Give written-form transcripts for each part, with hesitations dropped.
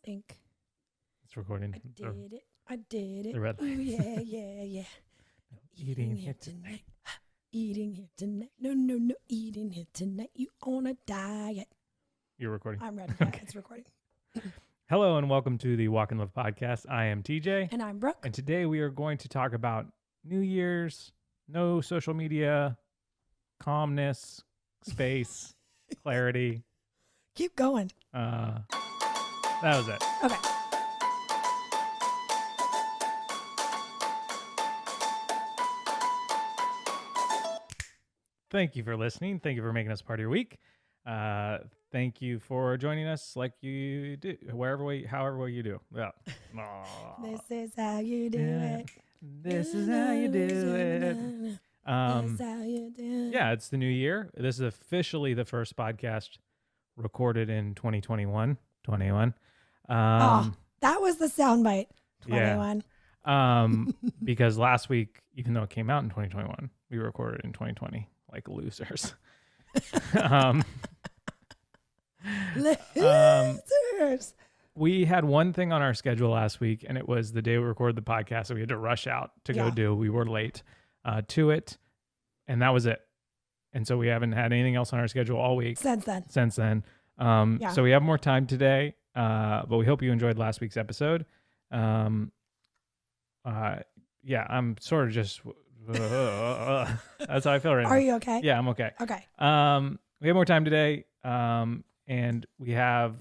think. It's recording. I did it. The red Oh, light. yeah. Eating here tonight. Eating here tonight. No. Eating here tonight. You on a diet. You're recording. I'm ready. Yeah, Okay. it's recording. Hello and welcome to the Walk and Love podcast. I am TJ. And I'm Brooke. And today we are going to talk about New Year's, no social media, calmness, space, clarity. Keep going. That was it. Okay. Thank you for listening. Thank you for making us part of your week. Thank you for joining us like you do, however way you do. Yeah. This is how you do it. This is how you do it. This is how you do it. Yeah, it's the new year. This is officially the first podcast recorded in 2021. That was the soundbite. 21. Because last week, even though it came out in 2021, we recorded in 2020 like losers. Losers. We had one thing on our schedule last week, and it was the day we recorded the podcast, so we had to rush out to go do. We were late to it, and that was it. And so we haven't had anything else on our schedule all week Since then. So we have more time today, but we hope you enjoyed last week's episode. I'm sort of just that's how I feel right now. Are you okay? Yeah, I'm okay. Okay. We have more time today, and we have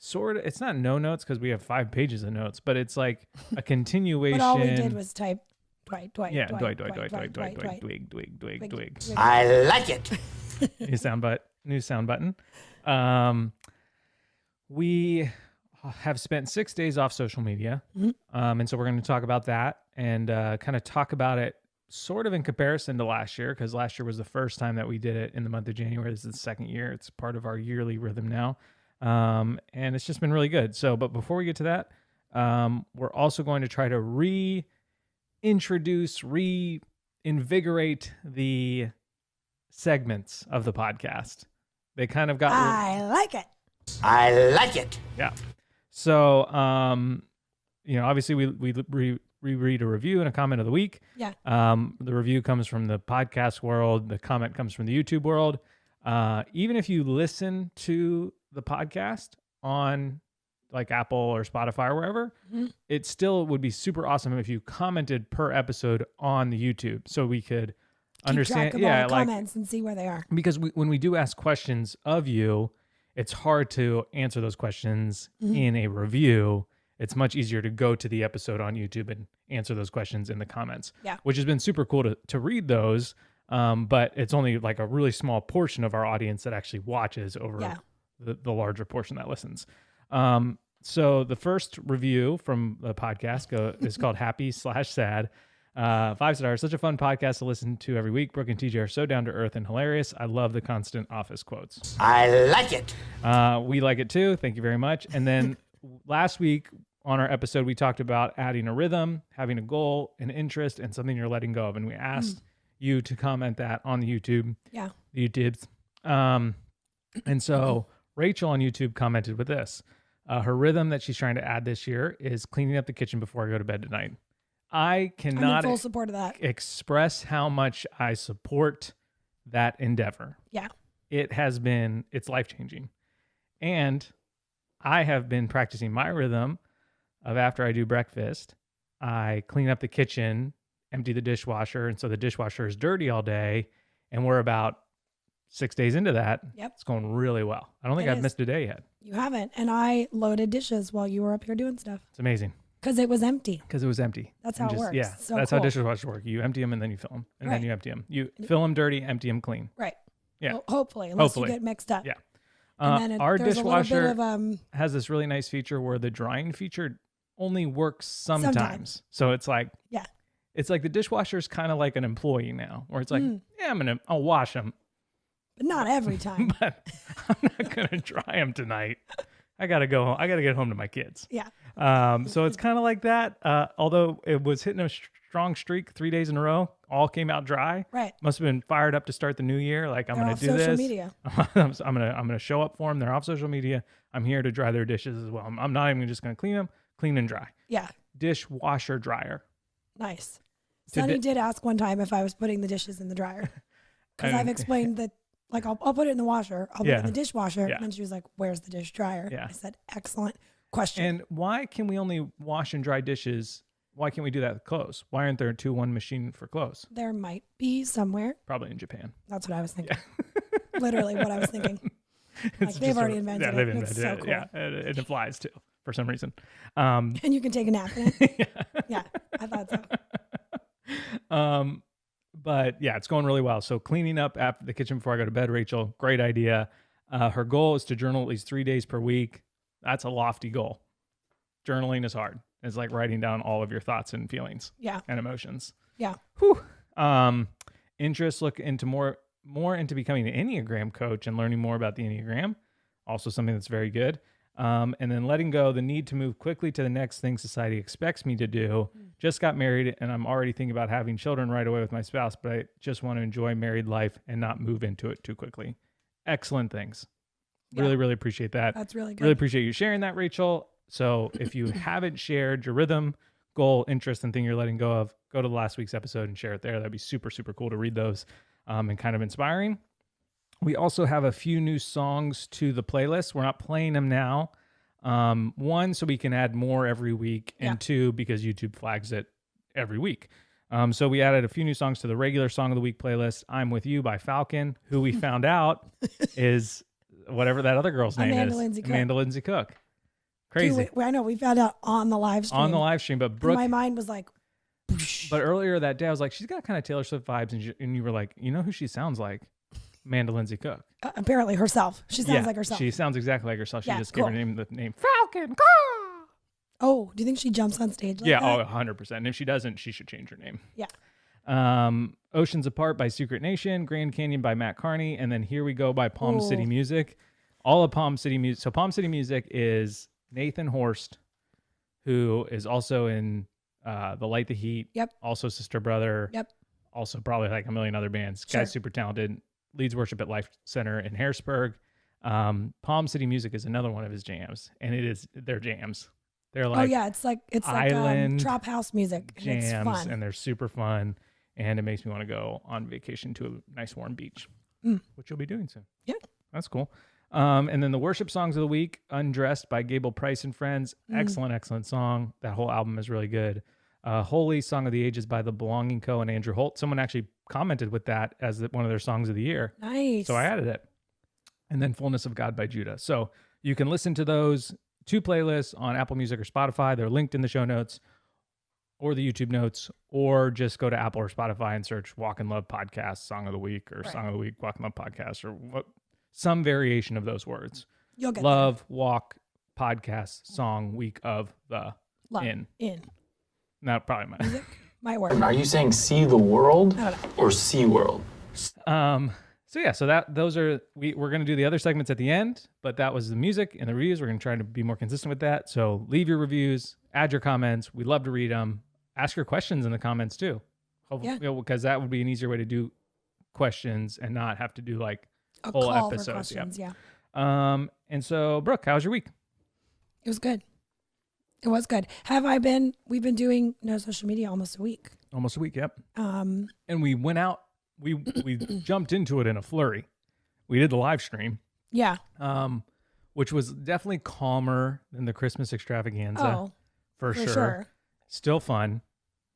it's not no notes because we have 5 pages of notes, but it's like a continuation. But all we did was type Dwight. Dwig. I like it. New sound button. We have spent 6 days off social media, and so we're going to talk about that and kind of talk about it sort of in comparison to last year, because last year was the first time that we did it in the month of January. This is the second year. It's part of our yearly rhythm now, and it's just been really good. So, but before we get to that, we're also going to try to reinvigorate the segments of the podcast. They kind of got... I like it. I like it. Yeah. So, obviously we read a review and a comment of the week. Yeah. The review comes from the podcast world. The comment comes from the YouTube world. Even if you listen to the podcast on like Apple or Spotify or wherever, it still would be super awesome if you commented per episode on the YouTube, so we could understand. Keep track of all the comments and see where they are. Because when we do ask questions of you, it's hard to answer those questions in a review. It's much easier to go to the episode on YouTube and answer those questions in the comments, which has been super cool to read those. But it's only like a really small portion of our audience that actually watches over the larger portion that listens. So the first review from the podcast is called Happy/Sad. 5 stars. Such a fun podcast to listen to every week. Brooke and TJ are so down to earth and hilarious. I love the constant office quotes. I like it. We like it too. Thank you very much. And then last week on our episode, we talked about adding a rhythm, having a goal, an interest, and something you're letting go of. And we asked you to comment that on the YouTube. Yeah. The YouTubes. And so Rachel on YouTube commented with this. Her rhythm that she's trying to add this year is cleaning up the kitchen before I go to bed tonight. I'm in full support of that. Express how much I support that endeavor. Yeah. It's life-changing. And I have been practicing my rhythm of after I do breakfast, I clean up the kitchen, empty the dishwasher, and so the dishwasher is dirty all day, and we're about 6 days into that. Yep. It's going really well. I don't think I've missed a day yet. You haven't. And I loaded dishes while you were up here doing stuff. It's amazing. Because it was empty. That's how it works. Yeah, so that's cool. how dishwashers work. You empty them and then you fill them, and then you empty them. You fill them dirty, empty them clean. Right. Yeah. Well, hopefully, unless you get mixed up. Yeah. And then our dishwasher of, has this really nice feature where the drying feature only works sometimes. So it's like, it's like the dishwasher is kind of like an employee now, where it's like, I'll wash them, but not every time. But I'm not gonna dry them tonight. I gotta go home. I gotta get home to my kids. Yeah. So it's kind of like that. Although it was hitting a strong streak 3 days in a row. All came out dry. Right. Must have been fired up to start the new year. Like, I'm going to do social this. media. I'm gonna show up for them. They're off social media. I'm here to dry their dishes as well. I'm not even just going to clean them, clean and dry. Yeah. Dishwasher dryer. Nice. Sunny did ask one time if I was putting the dishes in the dryer. Because I've explained that, like, I'll put it in the washer. I'll put it in the dishwasher. Yeah. And then she was like, where's the dish dryer? Yeah. I said, excellent question. And why can we only wash and dry dishes? Why can't we do that with clothes? Why aren't there a 2-1 machine for clothes? There might be somewhere. Probably in Japan. That's what I was thinking. Literally what I was thinking. Like, they've already invented it. They've invented it's so it. cool. Yeah, and it flies too for some reason. And you can take a nap in it. Yeah, I thought so. But yeah, it's going really well. So cleaning up after the kitchen before I go to bed, Rachel, great idea. Her goal is to journal at least 3 days per week. That's a lofty goal. Journaling is hard. It's like writing down all of your thoughts and feelings and emotions. Yeah. Whew. Interests, look into more into becoming an Enneagram coach and learning more about the Enneagram. Also something that's very good. And then letting go the need to move quickly to the next thing society expects me to do. Just got married and I'm already thinking about having children right away with my spouse, but I just want to enjoy married life and not move into it too quickly. Excellent things. Really, really appreciate that. That's really good. Really appreciate you sharing that, Rachel. So if you haven't shared your rhythm, goal, interest, and thing you're letting go of, go to last week's episode and share it there. That'd be super, super cool to read those and kind of inspiring. We also have a few new songs to the playlist. We're not playing them now. One, so we can add more every week, and two, because YouTube flags it every week. So we added a few new songs to the regular Song of the Week playlist. I'm With You by Falcon, who we found out is whatever that other girl's name is. Amanda Lindsay Cook. Crazy. Dude, I know. We found out on the live stream. But Brooke, my mind was like, but earlier that day, I was like, she's got kind of Taylor Swift vibes. And you were like, you know who she sounds like? Amanda Lindsay Cook. Apparently herself. She sounds like herself. She sounds exactly like herself. She just gave her the name Falcon. Oh, do you think she jumps on stage like that? Yeah, 100%. And if she doesn't, she should change her name. Yeah. Oceans Apart by Secret Nation, Grand Canyon by Matt Carney, and then Here We Go by Palm City Music. All of Palm City Music. So Palm City Music is Nathan Horst, who is also in The Light the Heat. Yep. Also Sister Brother. Yep. Also probably like a million other bands. Sure. Guy's super talented. Leads worship at Life Center in Harrisburg. Palm City Music is another one of his jams, and they're jams. They're like it's like trap house music. And jams, it's fun. and they're super fun, and it makes me want to go on vacation to a nice warm beach, which you'll be doing soon. Yeah, that's cool. And then the worship songs of the week: "Undressed" by Gable Price and Friends. Excellent song. That whole album is really good. Holy Song of the Ages by The Belonging Co. and Andrew Holt. Someone actually commented with that as one of their songs of the year. Nice. So I added it. And then Fullness of God by Judah. So you can listen to those two playlists on Apple Music or Spotify. They're linked in the show notes or the YouTube notes, or just go to Apple or Spotify and search Walk in Love Podcast, Song of the Week, or Song of the Week, Walk in Love Podcast, or some variation of those words. You'll get Love, there. Walk, Podcast, Song, Week of the Love. In. No, probably might. Music might work. Are you saying see the world or see world? So those are we're gonna do the other segments at the end, but that was the music and the reviews. We're gonna try to be more consistent with that. So leave your reviews, add your comments. We love to read them. Ask your questions in the comments too. Hopefully, because that would be an easier way to do questions and not have to do like a whole call episodes. For questions, yeah. And so Brooke, how's your week? It was good. It was good. We've been doing no social media almost a week. Almost a week, yep. And we went out, we jumped into it in a flurry. We did the live stream. Yeah. Which was definitely calmer than the Christmas extravaganza. For sure. Still fun.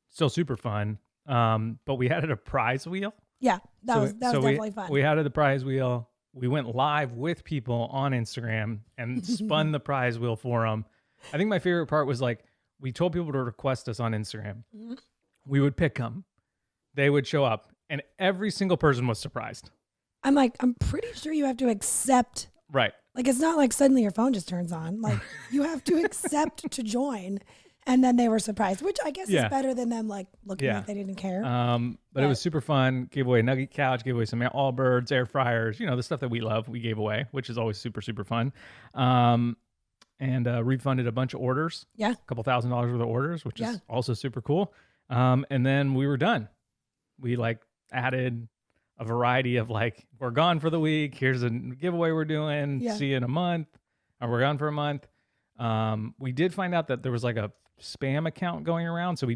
Still super fun. But we added a prize wheel. Yeah, that was definitely fun. We added the prize wheel. We went live with people on Instagram and spun the prize wheel for them. I think my favorite part was like, we told people to request us on Instagram. Mm-hmm. We would pick them. They would show up, and every single person was surprised. I'm like, I'm pretty sure you have to accept. Right. Like, it's not like suddenly your phone just turns on. Like, you have to accept to join. And then they were surprised, which I guess is better than them like looking like they didn't care. But it was super fun. Gave away a nugget couch, gave away some Allbirds, air fryers, the stuff that we love, we gave away, which is always super, super fun. And refunded a bunch of orders. Yeah. A couple $1,000s worth of orders, which is also super cool. And then we were done. We like added a variety of like, we're gone for the week. Here's a giveaway we're doing. See you in a month. Or we're gone for a month. We did find out that there was like a spam account going around. So I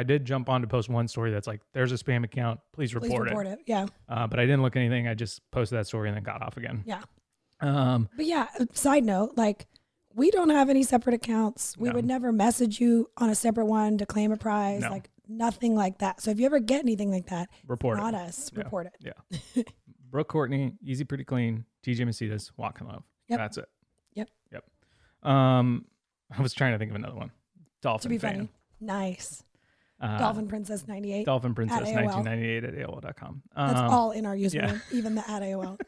did jump on to post one story that's like, there's a spam account. Please report it. Yeah. But I didn't look at anything. I just posted that story and then got off again. Yeah. But yeah, side note, like we don't have any separate accounts. We would never message you on a separate one to claim a prize. No. Like nothing like that. So if you ever get anything like that, report not us. Report it. Yeah. Brooke Courtney, Easy Pretty Clean, TJ Macedas, Walk in Love. Yep. That's it. Yep. I was trying to think of another one. Dolphin to be fan. Funny. Nice. Dolphin Princess 98. Dolphin Princess 1998 at AOL.com. That's all in our username, even the at AOL.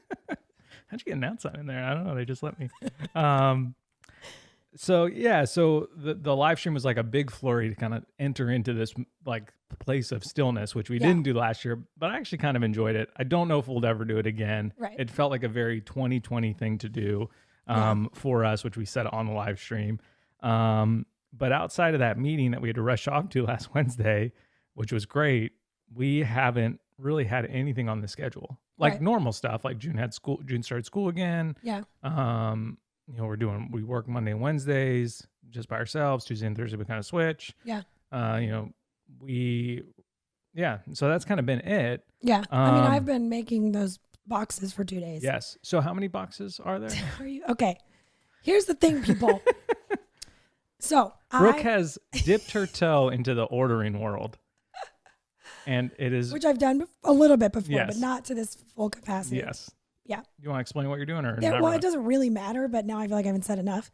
How'd you get an outside in there? I don't know. They just let me. So the live stream was like a big flurry to kind of enter into this like place of stillness, which we didn't do last year, but I actually kind of enjoyed it. I don't know if we'll ever do it again. Right. It felt like a very 2020 thing to do for us, which we said on the live stream. But outside of that meeting that we had to rush off to last Wednesday, which was great, we haven't really had anything on the schedule. Like normal stuff, like June started school again. Yeah. We work Monday and Wednesdays just by ourselves. Tuesday and Thursday we kind of switch. Yeah. So that's kind of been it. Yeah. I mean, I've been making those boxes for 2 days. Yes. So how many boxes are there? Okay. Here's the thing, people. So Brooke has dipped her toe into the ordering world. And it is, which I've done a little bit before, but not to this full capacity. Yes. Yeah. You want to explain what you're doing, or well, it doesn't really matter, but now I feel like I haven't said enough,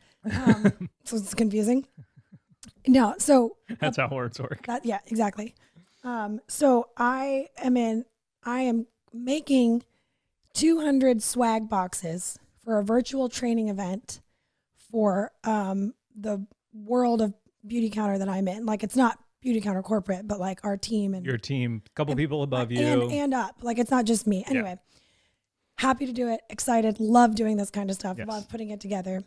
so it's confusing. No, so that's how words work. Yeah, exactly. So I am making 200 swag boxes for a virtual training event for the world of Beauty Counter that I'm in. Like, it's not Beauty Counter corporate, but like our team and your team, a couple people above you and up. Like, it's not just me. Anyway, happy to do it. Excited. Love doing this kind of stuff. Yes. Love putting it together.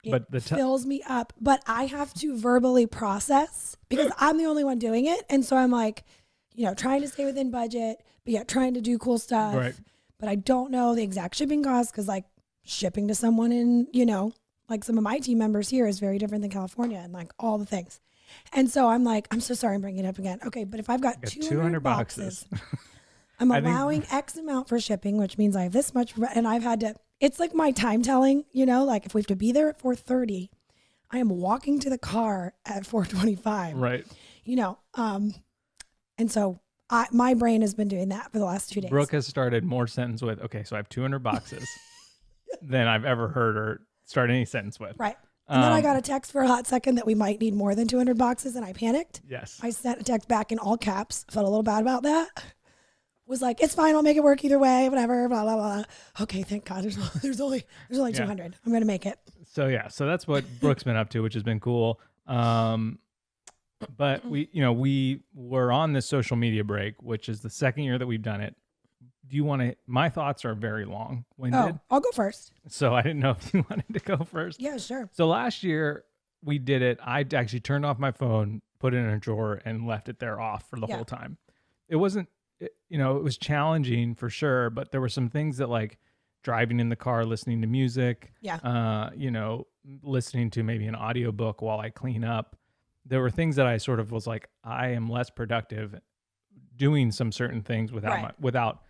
But it fills me up. But I have to verbally process because I'm the only one doing it. And so I'm like, trying to stay within budget, but yet trying to do cool stuff. Right. But I don't know the exact shipping costs because like shipping to someone in, like some of my team members here is very different than California and like all the things. And so I'm like, I'm so sorry I'm bringing it up again. Okay, but if I've got 200 boxes, I'm allowing X amount for shipping, which means I have this much. And I've had to, it's like my time telling, like if we have to be there at 4:30, I am walking to the car at 4:25. Right. And so my brain has been doing that for the last 2 days. Brooke has started more sentence with, okay, so I have 200 boxes than I've ever heard her start any sentence with. Right. And then I got a text for a hot second that we might need more than 200 boxes, and I panicked. Yes. I sent a text back in all caps. Felt a little bad about that. Was like, it's fine. I'll make it work either way. Whatever. Blah blah blah. Okay, thank God. There's only 200. I'm gonna make it. So that's what Brooke's been up to, which has been cool. But we were on this social media break, which is the second year that we've done it. Do you want to? My thoughts are very long-winded. Oh, I'll go first. So I didn't know if you wanted to go first. Yeah, sure. So last year we did it. I actually turned off my phone, put it in a drawer, and left it there off for the whole time. It wasn't, it was challenging for sure, but there were some things that like driving in the car, listening to music, listening to maybe an audiobook while I clean up. There were things that I sort of was like, I am less productive doing some certain things without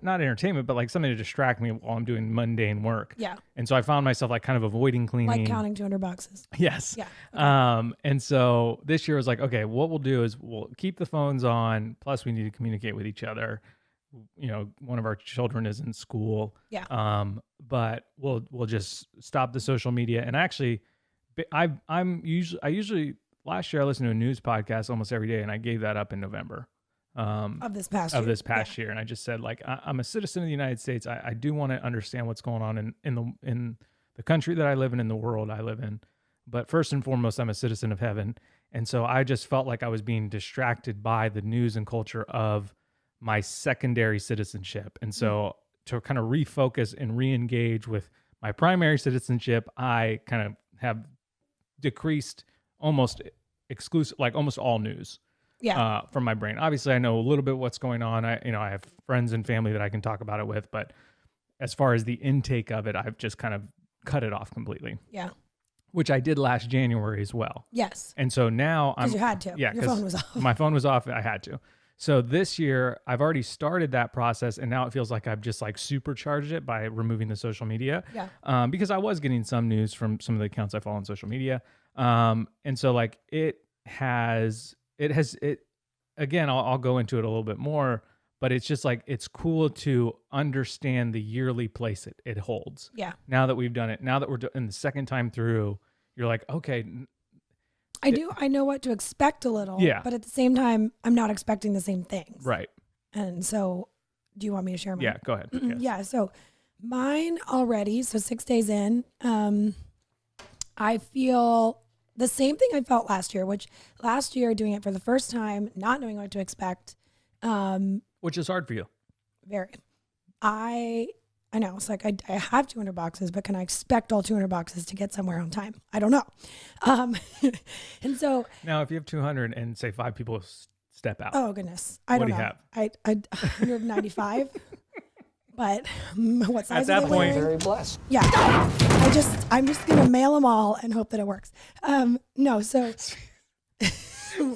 not entertainment, but like something to distract me while I'm doing mundane work. Yeah. And so I found myself like kind of avoiding cleaning. Like counting 200 boxes. Yes. Yeah. Okay. And so this year I was like, okay, what we'll do is we'll keep the phones on. Plus we need to communicate with each other. One of our children is in school. Yeah. But we'll just stop the social media. And actually I usually last year I listened to a news podcast almost every day, and I gave that up in November. Of this past year. And I just said, like, I'm a citizen of the United States. I do want to understand what's going on in the country that I live in the world I live in. But first and foremost, I'm a citizen of heaven. And so I just felt like I was being distracted by the news and culture of my secondary citizenship. And so to kind of refocus and re-engage with my primary citizenship, I kind of have decreased almost all news. from my brain. Obviously, I know a little bit what's going on. I have friends and family that I can talk about it with, but as far as the intake of it, I've just kind of cut it off completely. Yeah. Which I did last January as well. Yes. And so now Because you had to. Yeah. Your phone was off. My phone was off. I had to. So this year I've already started that process, and now it feels like I've just like supercharged it by removing the social media. Yeah. Because I was getting some news from some of the accounts I follow on social media. And so like it again, I'll go into it a little bit more, but it's just like, it's cool to understand the yearly place it holds. Yeah. Now that we've done it, now that we're in the second time through, you're like, okay. I know what to expect a little. Yeah. But at the same time, I'm not expecting the same things. Right. And so do you want me to share mine? Yeah, go ahead. Yes. Yeah. So mine already, so 6 days in, I feel the same thing I felt last year, which last year doing it for the first time, not knowing what to expect. Which is hard for you. Very. I know. It's like I have 200 boxes, but can I expect all 200 boxes to get somewhere on time? I don't know. And so now, if you have 200 and say 5 people step out. Oh goodness, I don't know. What do you have? I 195. But what size? At that point, Very blessed. Yeah. I'm just gonna mail them all and hope that it works. No. So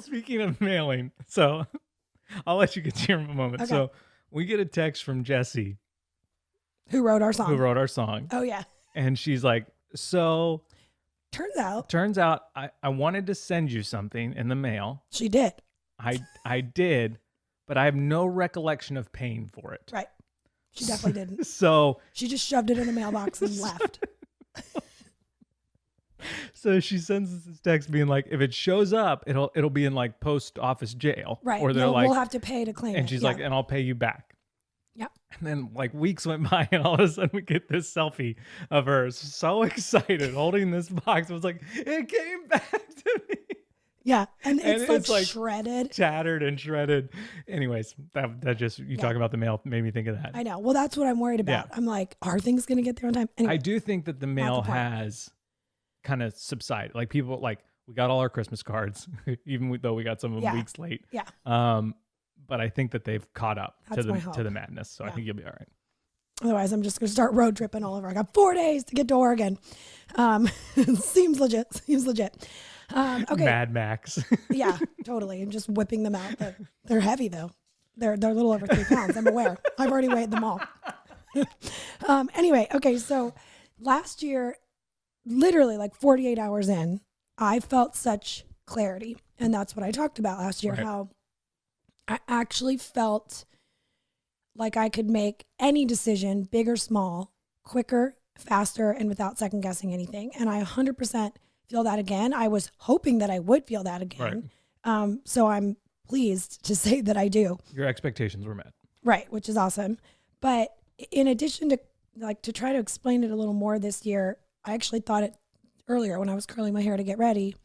speaking of mailing, so I'll let you get to your moment. Okay. So we get a text from Jessie, who wrote our song? Oh yeah. And she's like, so turns out I wanted to send you something in the mail. she did. I did, but I have no recollection of paying for it. Right. She definitely didn't. So She just shoved it in the mailbox and left. So she sends us this text being like, if it shows up, it'll be in like post office jail. Right. Or they're like, we'll have to pay to claim it. and she's like, and I'll pay you back. Yep. And then like weeks went by, and all of a sudden we get this selfie of her so excited holding this box. I was like, it came back to me. Yeah. And it's like shredded. Tattered and shredded. Anyways, that just, you talk about the mail made me think of that. I know. Well, that's what I'm worried about. Yeah. I'm like, are things going to get there on time? Anyway, I do think that the mail has kind of subsided. Like people, like we got all our Christmas cards, even though we got some of them weeks late. Yeah. But I think that they've caught up to the madness. So I think you'll be all right. Otherwise, I'm just going to start road tripping all over. I got 4 days to get to Oregon. Seems legit. Okay. Mad Max. Yeah, totally. I'm just whipping them out. They're heavy though. They're a little over 3 pounds. I'm aware. I've already weighed them all. Anyway, okay. So last year, literally like 48 hours in, I felt such clarity. And that's what I talked about last year, how I actually felt like I could make any decision, big or small, quicker, faster, and without second guessing anything. And I 100% feel that again. I was hoping that I would feel that again. Right. So I'm pleased to say that I do. Your expectations were met. Right, which is awesome. But in addition to to try to explain it a little more this year, I actually thought it earlier when I was curling my hair to get ready,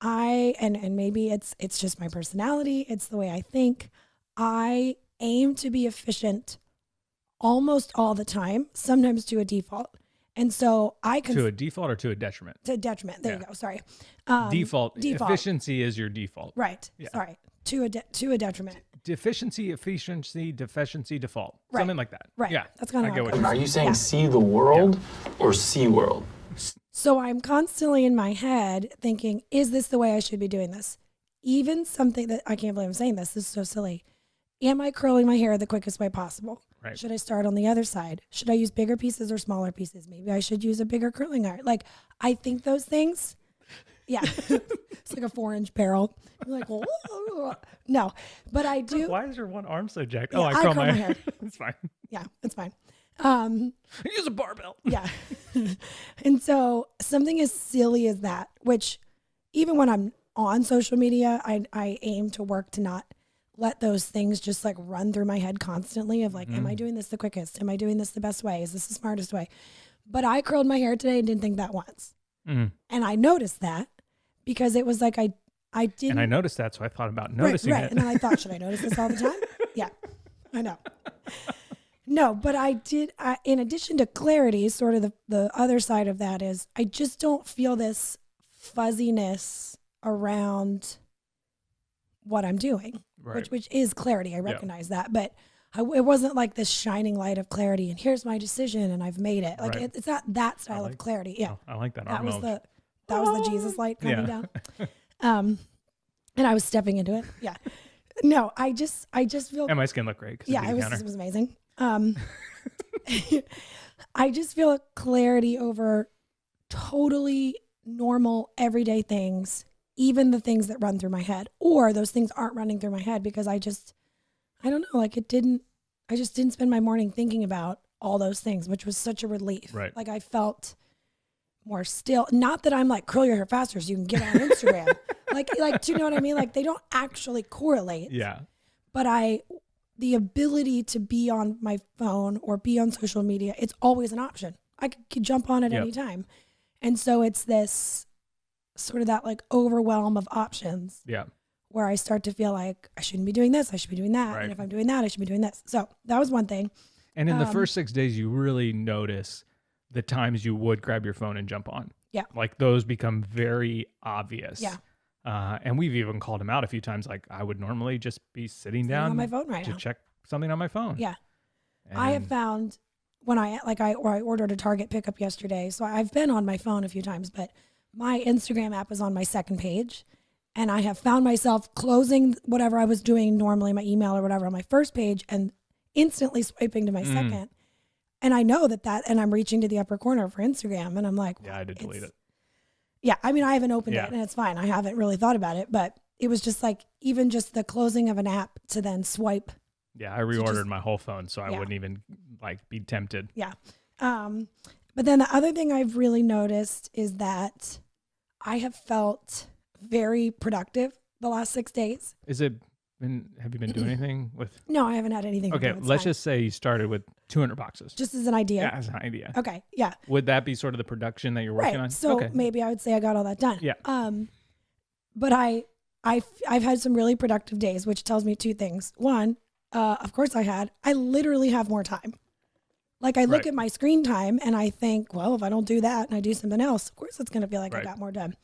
and maybe it's just my personality, it's the way I think. I aim to be efficient almost all the time, sometimes to a default. And so I can... To a default or to a detriment? To a detriment. There you go. Sorry. Default. Efficiency is your default. Right. Yeah. Sorry. To a detriment. Deficiency, efficiency, default. Right. Something like that. Right. Yeah. That's kind of how it goes. Are you saying see the world or see world? So I'm constantly in my head thinking, is this the way I should be doing this? Even something that, I can't believe I'm saying this is so silly. Am I curling my hair the quickest way possible? Right. Should I start on the other side? Should I use bigger pieces or smaller pieces? Maybe I should use a bigger curling iron. I think those things. Yeah. It's like a 4-inch barrel. I'm like, whoa. No, but I do. Why is your one arm so jacked? Yeah, I curl my hair. It's fine. Yeah, it's fine. Use a barbell. Yeah. And so something as silly as that, which even when I'm on social media, I aim to work to not let those things just run through my head constantly of am I doing this the quickest? Am I doing this the best way? Is this the smartest way? But I curled my hair today and didn't think that once. And I noticed that because it was I didn't. And I noticed that, so I thought about noticing right. it. And then I thought, should I notice this all the time? Yeah, I know. No, but I did, in addition to clarity, sort of the other side of that is I just don't feel this fuzziness around what I'm doing, Right. which is clarity. I recognize that, but it wasn't like this shining light of clarity and here's my decision and I've made it. Like Right. it's not that style of clarity. Yeah. I like that. That was the Jesus light coming down. And I was stepping into it. Yeah. No, I just feel. And my skin looked great. Yeah, it was amazing. I just feel a clarity over totally normal everyday things, even the things that run through my head, or those things aren't running through my head because I don't know, like I just didn't spend my morning thinking about all those things, which was such a relief. Right. Like I felt more still. Not that I'm like curl your hair faster so you can get on Instagram. like, do you know what I mean? Like they don't actually correlate. Yeah. But the ability to be on my phone or be on social media, it's always an option. I could jump on at any time. And so it's this sort of that like overwhelm of options. Yeah. Where I start to feel like I shouldn't be doing this, I should be doing that. Right. And if I'm doing that, I should be doing this. So that was one thing. And in the first 6 days, you really notice the times you would grab your phone and jump on. Yeah. Like those become very obvious. Yeah. And we've even called him out a few times. Like I would normally just be sitting down on my phone right to now. check something on my phone. Yeah. And I have found when I ordered a Target pickup yesterday. So I've been on my phone a few times, but my Instagram app is on my second page. And I have found myself closing whatever I was doing normally, my email or whatever, on my first page and instantly swiping to my second. And I know that and I'm reaching to the upper corner for Instagram. And I'm like, yeah, I did delete it. Yeah. I mean, I haven't opened it and it's fine. I haven't really thought about it, but it was just like, even just the closing of an app to then swipe. Yeah. I reordered my whole phone so I wouldn't even like be tempted. Yeah. But then the other thing I've really noticed is that I have felt very productive the last 6 days. Have you been doing anything with? No, I haven't had anything. Okay, let's just say you started with 200 boxes. Just as an idea. Yeah, as an idea. Okay, yeah. Would that be sort of the production that you're working on? So okay. maybe I would say I got all that done. Yeah. But I've had some really productive days, which tells me two things. One, of course I literally have more time. Like I look at my screen time and I think, well, if I don't do that and I do something else, of course it's going to feel like I got more done.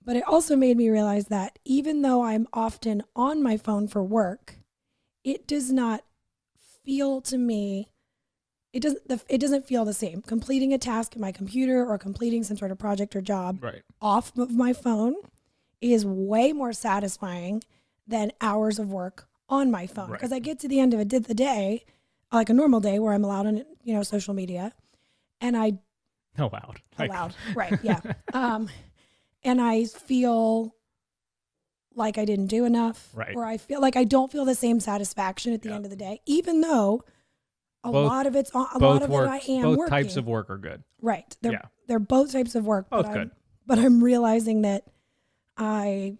But it also made me realize that even though I'm often on my phone for work, it does not feel to me, it doesn't feel the same. Completing a task in my computer or completing some sort of project or job off of my phone is way more satisfying than hours of work on my phone. Because I get to the end of the day, like a normal day where I'm allowed on, social media, and allowed, right? Yeah. And I feel like I didn't do enough, or I feel like I don't feel the same satisfaction at the end of the day, even though a lot of it I am both working. Types of work are good. Right. They're both types of work. Both good. But I'm realizing that I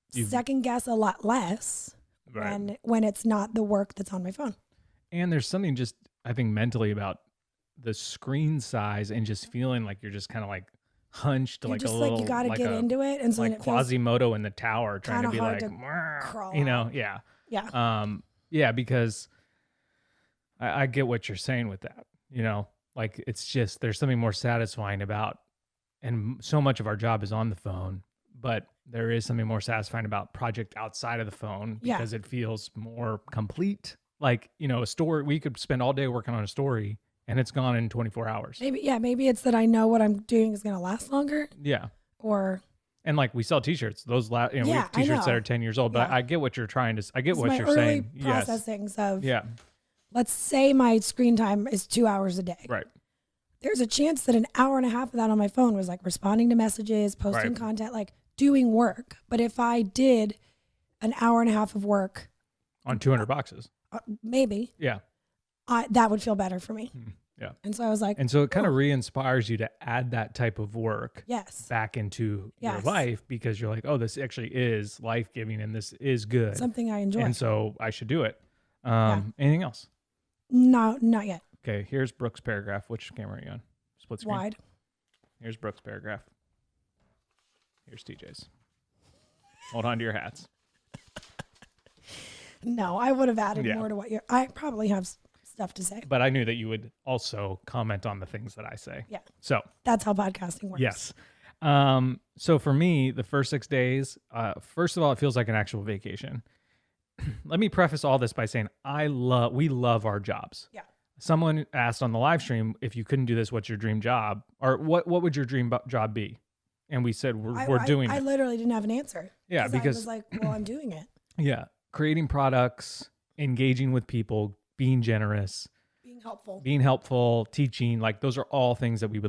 second guess a lot less when it's not the work that's on my phone. And there's something just, I think, mentally about the screen size and just feeling like you're just kind of like hunched, you're like just a little, like you got to get into it, and so like Quasimodo in the tower trying to be like, crawl yeah, because I get what you're saying with that, like it's just there's something more satisfying about, and so much of our job is on the phone, but there is something more satisfying about project outside of the phone because it feels more complete. Like a story, we could spend all day working on a story. And it's gone in 24 hours. Maybe it's that I know what I'm doing is going to last longer. Yeah. And like we sell T-shirts. Those we have T-shirts that are 10 years old. But I get what you're trying to. I get what you're saying. Processings of let's say my screen time is 2 hours a day. Right. There's a chance that an hour and a half of that on my phone was like responding to messages, posting content, like doing work. But if I did an hour and a half of work on 200 boxes, maybe, that would feel better for me. Yeah. And so I was like, and so it kind of re-inspires you to add that type of work back into your life, because you're like, oh, this actually is life-giving and this is good. Something I enjoy. And so I should do it. Anything else? No, not yet. Okay, here's Brooke's paragraph. Which camera are you on? Split screen. Wide. Here's Brooke's paragraph. Here's TJ's. Hold on to your hats. No, I would have added more to what I probably have stuff to say. But I knew that you would also comment on the things that I say. Yeah. So that's how podcasting works. Yes. So for me, the first 6 days, first of all, it feels like an actual vacation. Let me preface all this by saying we love our jobs. Yeah. Someone asked on the live stream, if you couldn't do this, what's your dream job? Or what would your dream job be? And we said, we're doing it. I literally didn't have an answer. Yeah, because I was like, well, I'm doing it. Yeah. Creating products, engaging with people, being generous, being helpful, teaching, like those are all things that we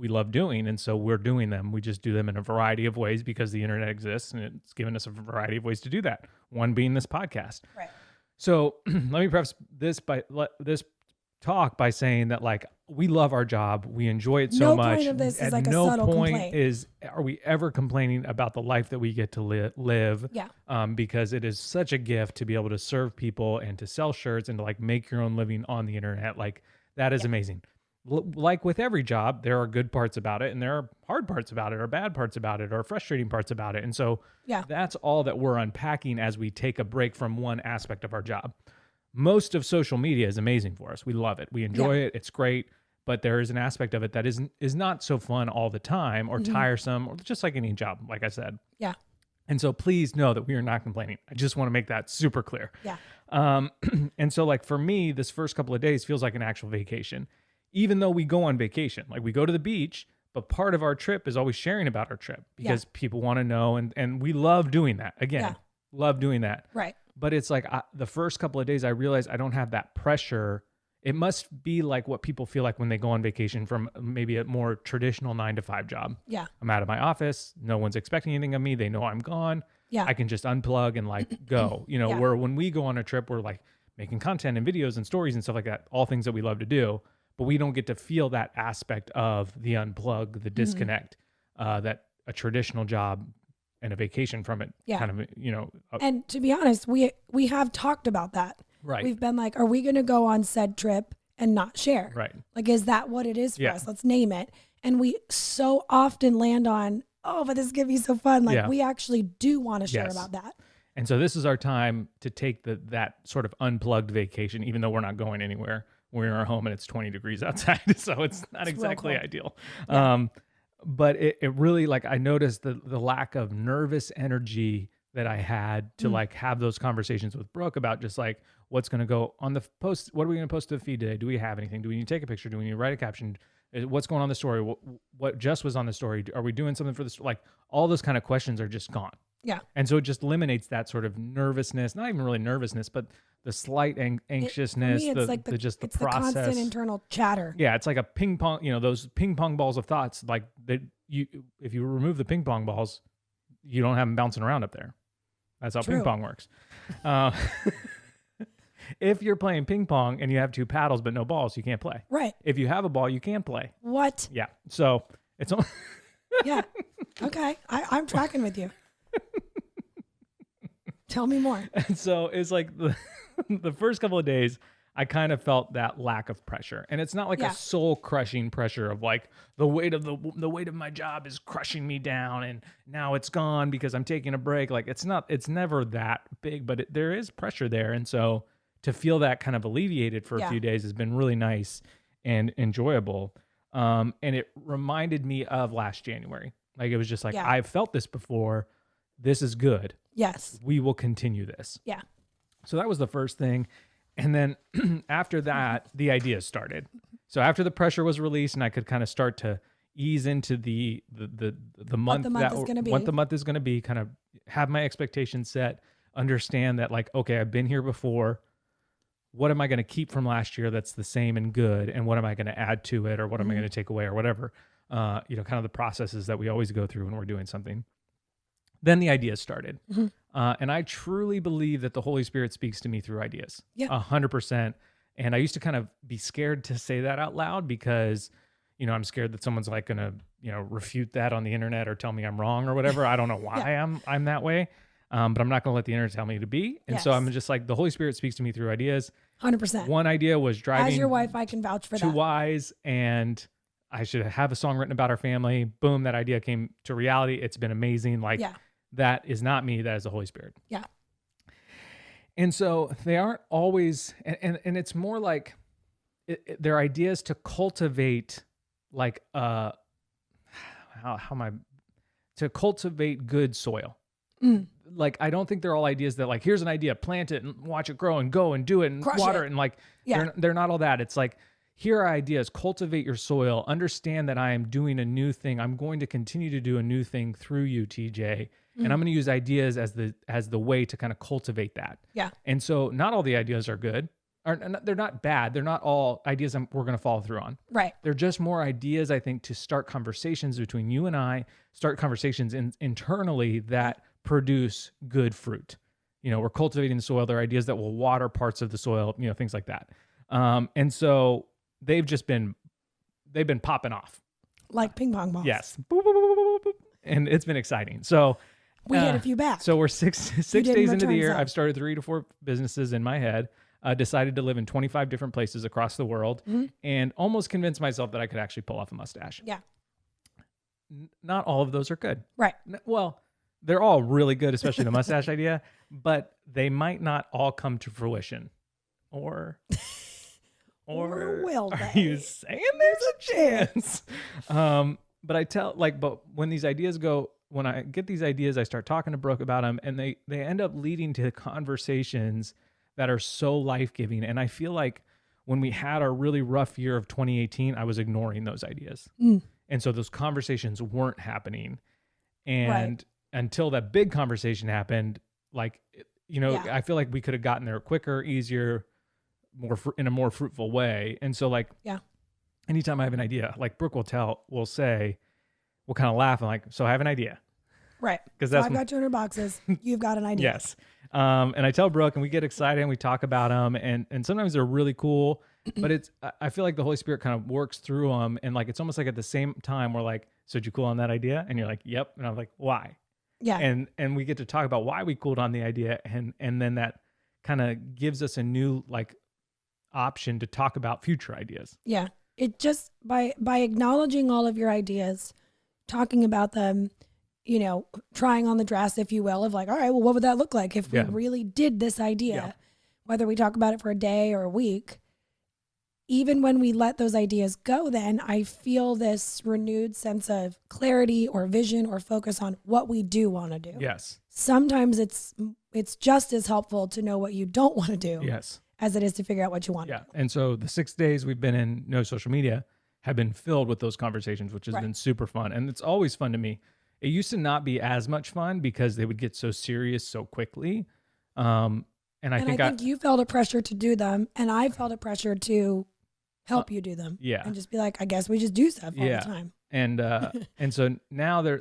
love doing. And so we're doing them. We just do them in a variety of ways because the internet exists and it's given us a variety of ways to do that. One being this podcast. Right. So let me preface this talk by saying that like we love our job, we enjoy it so much. No point of this is like a no subtle point complaint. are we ever complaining about the life that we get to live. Yeah. Because it is such a gift to be able to serve people and to sell shirts and to like make your own living on the internet. Like that is amazing. Like with every job, there are good parts about it and there are hard parts about it or bad parts about it or frustrating parts about it. And so that's all that we're unpacking as we take a break from one aspect of our job. Most of social media is amazing for us. We love it. We enjoy it. It's great. But there is an aspect of it that is not so fun all the time or tiresome or just like any job, like I said. Yeah. And so please know that we are not complaining. I just want to make that super clear. Yeah. And so like for me, this first couple of days feels like an actual vacation, even though we go on vacation. Like we go to the beach, but part of our trip is always sharing about our trip because people want to know. And we love doing that. Again, love doing that. Right. But it's like the first couple of days, I realized I don't have that pressure. It must be like what people feel like when they go on vacation from maybe a more traditional 9-to-5 job. Yeah. I'm out of my office. No one's expecting anything of me. They know I'm gone. Yeah. I can just unplug and like go, where when we go on a trip, we're like making content and videos and stories and stuff like that, all things that we love to do, but we don't get to feel that aspect of the unplug, the disconnect, that a traditional job and a vacation from it kind of, And to be honest, we have talked about that. Right. We've been like, are we going to go on said trip and not share? Right. Like, is that what it is for us? Let's name it. And we so often land on, oh, but this is going to be so fun. Like we actually do want to share about that. And so this is our time to take that sort of unplugged vacation, even though we're not going anywhere. We're in our home and it's 20 degrees outside. So it's not exactly ideal. Yeah. But it really, like, I noticed the lack of nervous energy that I had to like have those conversations with Brooke about just like what's going to go on the post. What are we going to post to the feed today? Do we have anything? Do we need to take a picture? Do we need to write a caption? What's going on in the story? What just was on the story? Are we doing something for this? Like all those kind of questions are just gone. Yeah. And so it just eliminates that sort of nervousness, not even really nervousness, but the slight anxiousness, it's the process. process. The constant internal chatter. Yeah, it's like a ping pong, those ping pong balls of thoughts. Like if you remove the ping pong balls, you don't have them bouncing around up there. That's how ping pong works. If you're playing ping pong and you have 2 paddles but no balls, you can't play. Right. If you have a ball, you can play. What? Yeah. So it's only yeah. Okay. I'm tracking with you. Tell me more. And so it's like the first couple of days, I kind of felt that lack of pressure, and it's not like a soul crushing pressure of like the weight of my job is crushing me down, and now it's gone because I'm taking a break. Like it's never that big, but there is pressure there, and so to feel that kind of alleviated for a few days has been really nice and enjoyable. And it reminded me of last January. Like it was just like I've felt this before. This is good. Yes. We will continue this. Yeah. So that was the first thing. And then after that, the ideas started. So after the pressure was released and I could kind of start to ease into the month, what the month is going to be, kind of have my expectations set, understand that like, okay, I've been here before. What am I going to keep from last year that's the same and good? And what am I going to add to it? Or what am I going to take away or whatever? Kind of the processes that we always go through when we're doing something. Then the ideas started. And I truly believe that the Holy Spirit speaks to me through ideas. Yeah. 100%. And I used to kind of be scared to say that out loud because, I'm scared that someone's like going to, refute that on the internet or tell me I'm wrong or whatever. I don't know why I'm that way. But I'm not going to let the internet tell me to be. And so I'm just like, the Holy Spirit speaks to me through ideas. 100%. One idea was driving. As your wife, I can vouch for that. 2 Wise, and I should have a song written about our family. Boom, that idea came to reality. It's been amazing. Like, that is not me. That is the Holy Spirit. Yeah. And so they aren't always, and it's more like they're ideas to cultivate like, how am I to cultivate good soil. Like, I don't think they're all ideas that like, here's an idea, plant it and watch it grow and go and do it and water it. And like, they're not all that. It's like, here are ideas, cultivate your soil, understand that I am doing a new thing. I'm going to continue to do a new thing through you, TJ. And I'm going to use ideas as the way to kind of cultivate that. Yeah. And so not all the ideas are good. They're not bad. They're not all ideas we're going to follow through on. Right. They're just more ideas, I think, to start conversations between you and I, start conversations internally that produce good fruit. You know, we're cultivating the soil. They're ideas that will water parts of the soil, you know, things like that. And so they've been popping off. Like ping pong balls. Yes. Boop, boop, boop, boop, boop. And it's been exciting. So we hit a few back. So we're six days into the year. I've started 3 to 4 businesses in my head. Decided to live in 25 different places across the world, and almost convinced myself that I could actually pull off a mustache. Yeah. Not all of those are good. Right. Well, they're all really good, especially the mustache idea, but they might not all come to fruition. Or will are they? you saying there's a chance? But when these ideas when I get these ideas, I start talking to Brooke about them, and they end up leading to conversations that are so life-giving. And I feel like when we had our really rough year of 2018, I was ignoring those ideas. And so those conversations weren't happening. And until that big conversation happened, like, you know, I feel like we could have gotten there quicker, easier, in a more fruitful way. And so like, anytime I have an idea, like Brooke will say, we'll kind of laugh and like, so I have an idea. Right. Because I've got 200 boxes. You've got an idea. Yes. And I tell Brooke, and we get excited and we talk about them, and sometimes they're really cool, but I feel like the Holy Spirit kind of works through them, and like it's almost like at the same time we're like, so did you cool on that idea? And you're like, yep. And I'm like, why? Yeah. And we get to talk about why we cooled on the idea, and then that kind of gives us a new like option to talk about future ideas. Yeah. It just by acknowledging all of your ideas, talking about them, you know, trying on the dress, if you will, of like, all right, well, what would that look like if we really did this idea, whether we talk about it for a day or a week? Even when we let those ideas go, then I feel this renewed sense of clarity or vision or focus on what we do want to do. Yes. Sometimes it's just as helpful to know what you don't want to do as it is to figure out what you want to do. And so the 6 days we've been in no social media have been filled with those conversations, which has been super fun. And it's always fun to me. It used to not be as much fun because they would get so serious so quickly. And I think you felt a pressure to do them, and I felt a pressure to help you do them. Yeah. And just be like, I guess we just do stuff all the time. And so now they're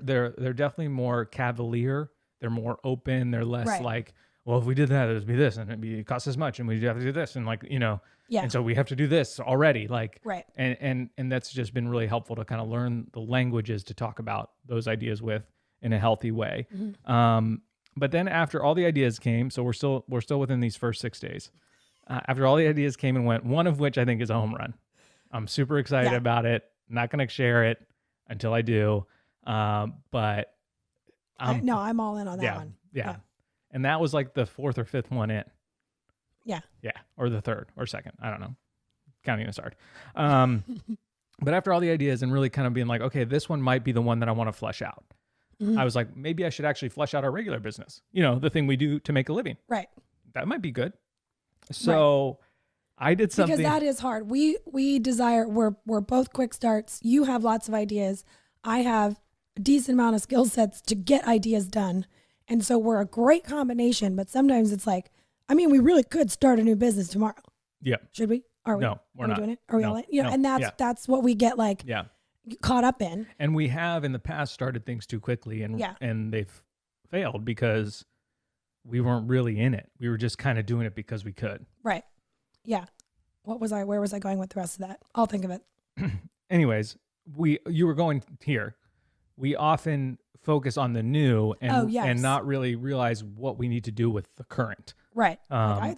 definitely more cavalier. They're more open. They're less like, well, if we did that, it'd be this, and it costs this much, and we have to do this, and like, you know, and so we have to do this already, like, and that's just been really helpful to kind of learn the languages to talk about those ideas with in a healthy way. But then after all the ideas came, so we're still within these first 6 days. After all the ideas came and went, one of which I think is a home run. I'm super excited about it. Not going to share it until I do, but I'm all in on that one. Yeah. And that was like the 4th or 5th one in. Yeah. Yeah. Or the 3rd or 2nd. I don't know. Counting us hard. But after all the ideas and really kind of being like, okay, this one might be the one that I want to flesh out. I was like, maybe I should actually flesh out our regular business. You know, the thing we do to make a living. Right. That might be good. So I did something. Because that is hard. We desire, we're both quick starts. You have lots of ideas. I have a decent amount of skill sets to get ideas done. And so we're a great combination, but sometimes it's like, I mean, we really could start a new business tomorrow. Yeah. Should we? Are we? No, we're not doing it? Are we no, all in? You know, no, and that's what we get like caught up in. And we have in the past started things too quickly and they've failed because we weren't really in it. We were just kind of doing it because we could. Right. Yeah. Where was I going with the rest of that? I'll think of it. Anyways, you were going here. We often focus on the new and not really realize what we need to do with the current. Right.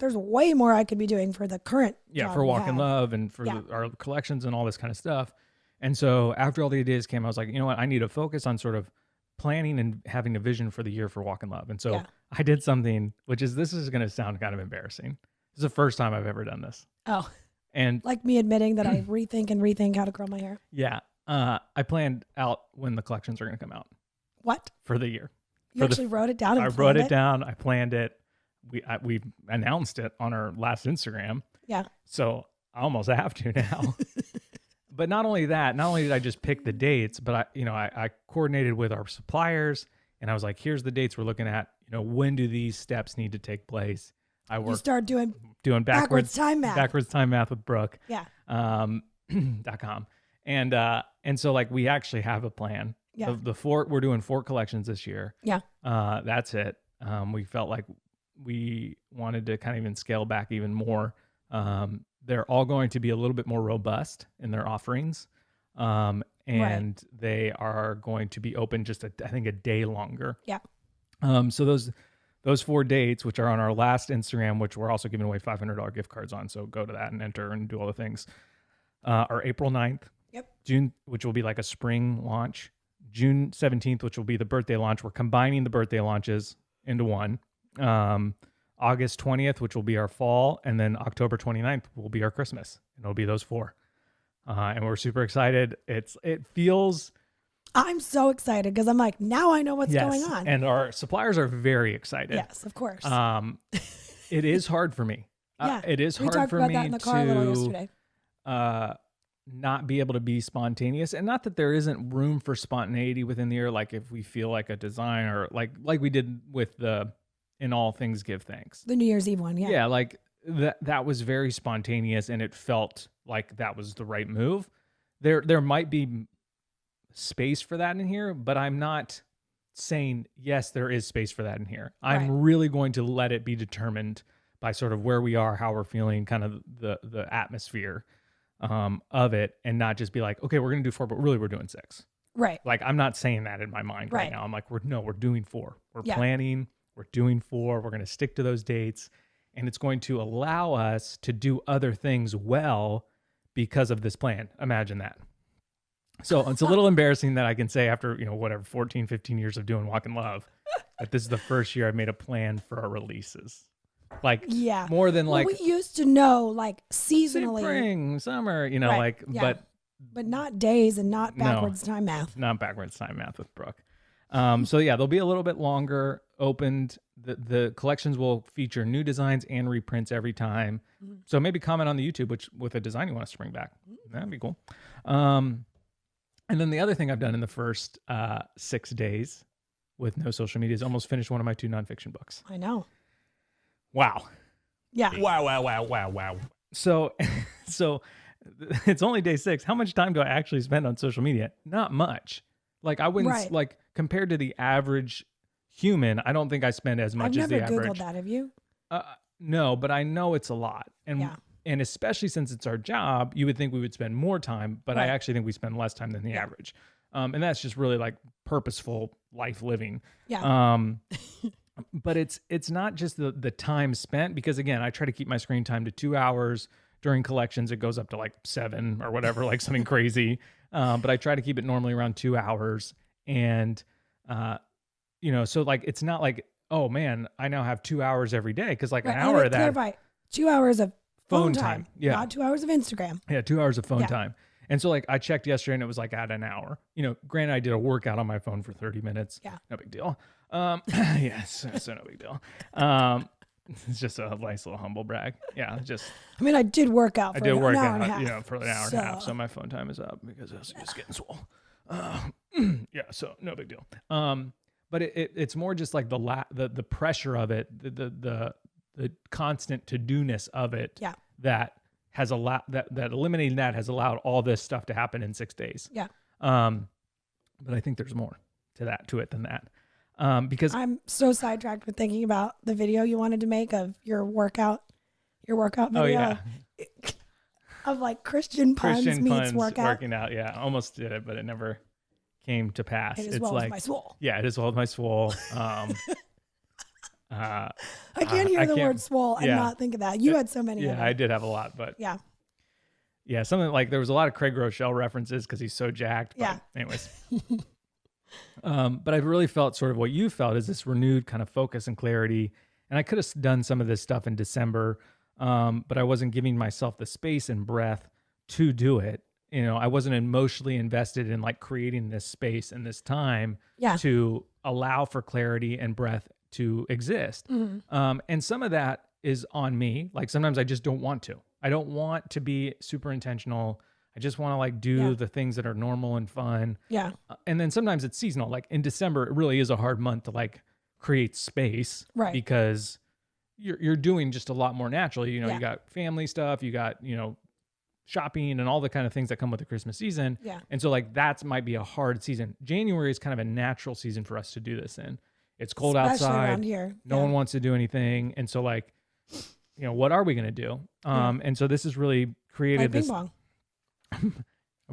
There's way more I could be doing for the current. Yeah, for Walk in Love and for our collections and all this kind of stuff. And so after all the ideas came, I was like, you know what? I need to focus on sort of planning and having a vision for the year for Walk in Love. And so I did something, this is going to sound kind of embarrassing. This is the first time I've ever done this. Oh. And like me admitting that I rethink how to curl my hair. Yeah. I planned out when the collections are going to come out. What? For the year. You actually wrote it down? I wrote it down. I planned it. We announced it on our last Instagram. Yeah. So I almost have to now. But not only that, not only did I just pick the dates, but I coordinated with our suppliers, and I was like, here's the dates we're looking at. When do these steps need to take place? You start doing backwards time math with Brooke. Yeah. .com. And so like we actually have a plan. Yeah. We're doing 4 collections this year. Yeah. That's it. We felt like we wanted to kind of even scale back even more. They're all going to be a little bit more robust in their offerings. And they are going to be open just I think a day longer. Yeah. So those 4 dates, which are on our last Instagram, which we're also giving away $500 gift cards on. So go to that and enter and do all the things. Are April 9th. Yep. June, which will be like a spring launch. June 17th, which will be the birthday launch. We're combining the birthday launches into one. August 20th, which will be our fall. And then October 29th will be our Christmas. And it'll be those 4. And we're super excited. It feels... I'm so excited because I'm like, now I know what's going on. And our suppliers are very excited. Yes, of course. It is hard for me. It is hard for me we talked about that in the car a little yesterday. Not be able to be spontaneous, and not that there isn't room for spontaneity within the year. Like if we feel like a design, or like we did with the In All Things Give Thanks, the New Year's Eve one. Yeah. Like that was very spontaneous, and it felt like that was the right move. There might be space for that in here, but I'm not saying yes, there is space for that in here. I'm really going to let it be determined by sort of where we are, how we're feeling, kind of the atmosphere of it, and not just be like, okay, we're going to do 4, but really we're doing 6. Right. Like I'm not saying that in my mind right now. I'm like, we're doing 4. We're planning, we're doing 4. We're going to stick to those dates, and it's going to allow us to do other things well because of this plan. Imagine that. So it's a little embarrassing that I can say after, 14, 15 years of doing Walk in Love, that this is the first year I've made a plan for our releases. Like, more than like, we used to know like seasonally, spring, summer, but not days and not backwards time math. Not backwards time math with Brooke. So yeah, they'll be a little bit longer opened. The collections will feature new designs and reprints every time. Mm-hmm. So maybe comment on the YouTube with a design you want us to bring back. That'd be cool. And then the other thing I've done in the first 6 days with no social media is almost finished one of my 2 nonfiction books. I know. Wow. Yeah. Wow. So it's only day 6. How much time do I actually spend on social media? Not much. Like I wouldn't like compared to the average human, I don't think I spend as much as the average. I've never Googled that. Have you? No, but I know it's a lot. And especially since it's our job, you would think we would spend more time, but I actually think we spend less time than the average. And that's just really like purposeful life living. Yeah. But it's not just the time spent, because again, I try to keep my screen time to 2 hours. During collections, it goes up to like 7 or whatever, like something crazy. But I try to keep it normally around 2 hours. And, so like, it's not like, oh man, I now have 2 hours every day. Cause like an hour of that. Clarify, 2 hours of phone time. Yeah. Not 2 hours of Instagram. Yeah. 2 hours of phone time. And so like I checked yesterday and it was like at an hour. Granted, I did a workout on my phone for 30 minutes. Yeah. No big deal. Yes. So no big deal. It's just a nice little humble brag. Yeah. I mean, I did work out for an hour and a half. For an hour and a half. So my phone time is up because it's just getting swole. Yeah. So no big deal. But it's more just like the pressure of it, the constant to-do-ness of it. Yeah. That has allowed that eliminating that has allowed all this stuff to happen in 6 days. Yeah. But I think there's more to it than that. Because I'm so sidetracked with thinking about the video you wanted to make of your workout video. Oh yeah. Of like Christian puns meets workout. Working out. Yeah. Almost did it, but it never came to pass. It is well with my swole. Yeah, it is well with my swole. I can't hear the word swole and not think of that. You had so many. Yeah, I did have a lot, but yeah, something like there was a lot of Craig Rochelle references because he's so jacked. But anyways, but I really felt sort of what you felt is this renewed kind of focus and clarity. And I could have done some of this stuff in December, but I wasn't giving myself the space and breath to do it. I wasn't emotionally invested in like creating this space and this time to allow for clarity and breath to exist. And some of that is on me. Like sometimes I just don't want to. I don't want to be super intentional. I just want to like do the things that are normal and fun. Yeah. And then sometimes it's seasonal. Like in December, it really is a hard month to like create space, right? Because you're doing just a lot more naturally. You got family stuff, you got, shopping and all the kind of things that come with the Christmas season. Yeah. And so like that might be a hard season. January is kind of a natural season for us to do this in. It's cold especially outside. Around here. No one wants to do anything. And so like, what are we going to do? And so this has really created like this. Ping pong.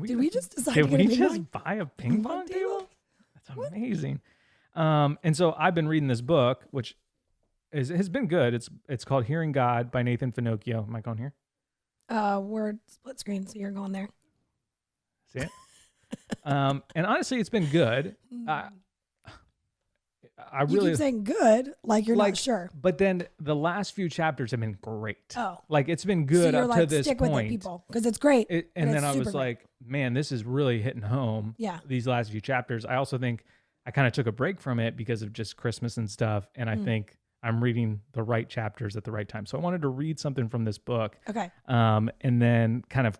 Did we just decide Did to get we a ping just pong? buy a ping pong table? That's amazing. And so I've been reading this book, which has been good. It's called Hearing God by Nathan Finocchio. Am I going here? We're split screen, so you're going there. See it? And honestly, it's been good. I You really keep saying good, like you're not sure. But then the last few chapters have been great. Oh, like it's been good so you're up like, to this stick point. with it, people, because it's great. And then I was super like, man, this is really hitting home. Yeah. These last few chapters. I also think I kind of took a break from it because of just Christmas and stuff. And I think I'm reading the right chapters at the right time. So I wanted to read something from this book. Okay. And then kind of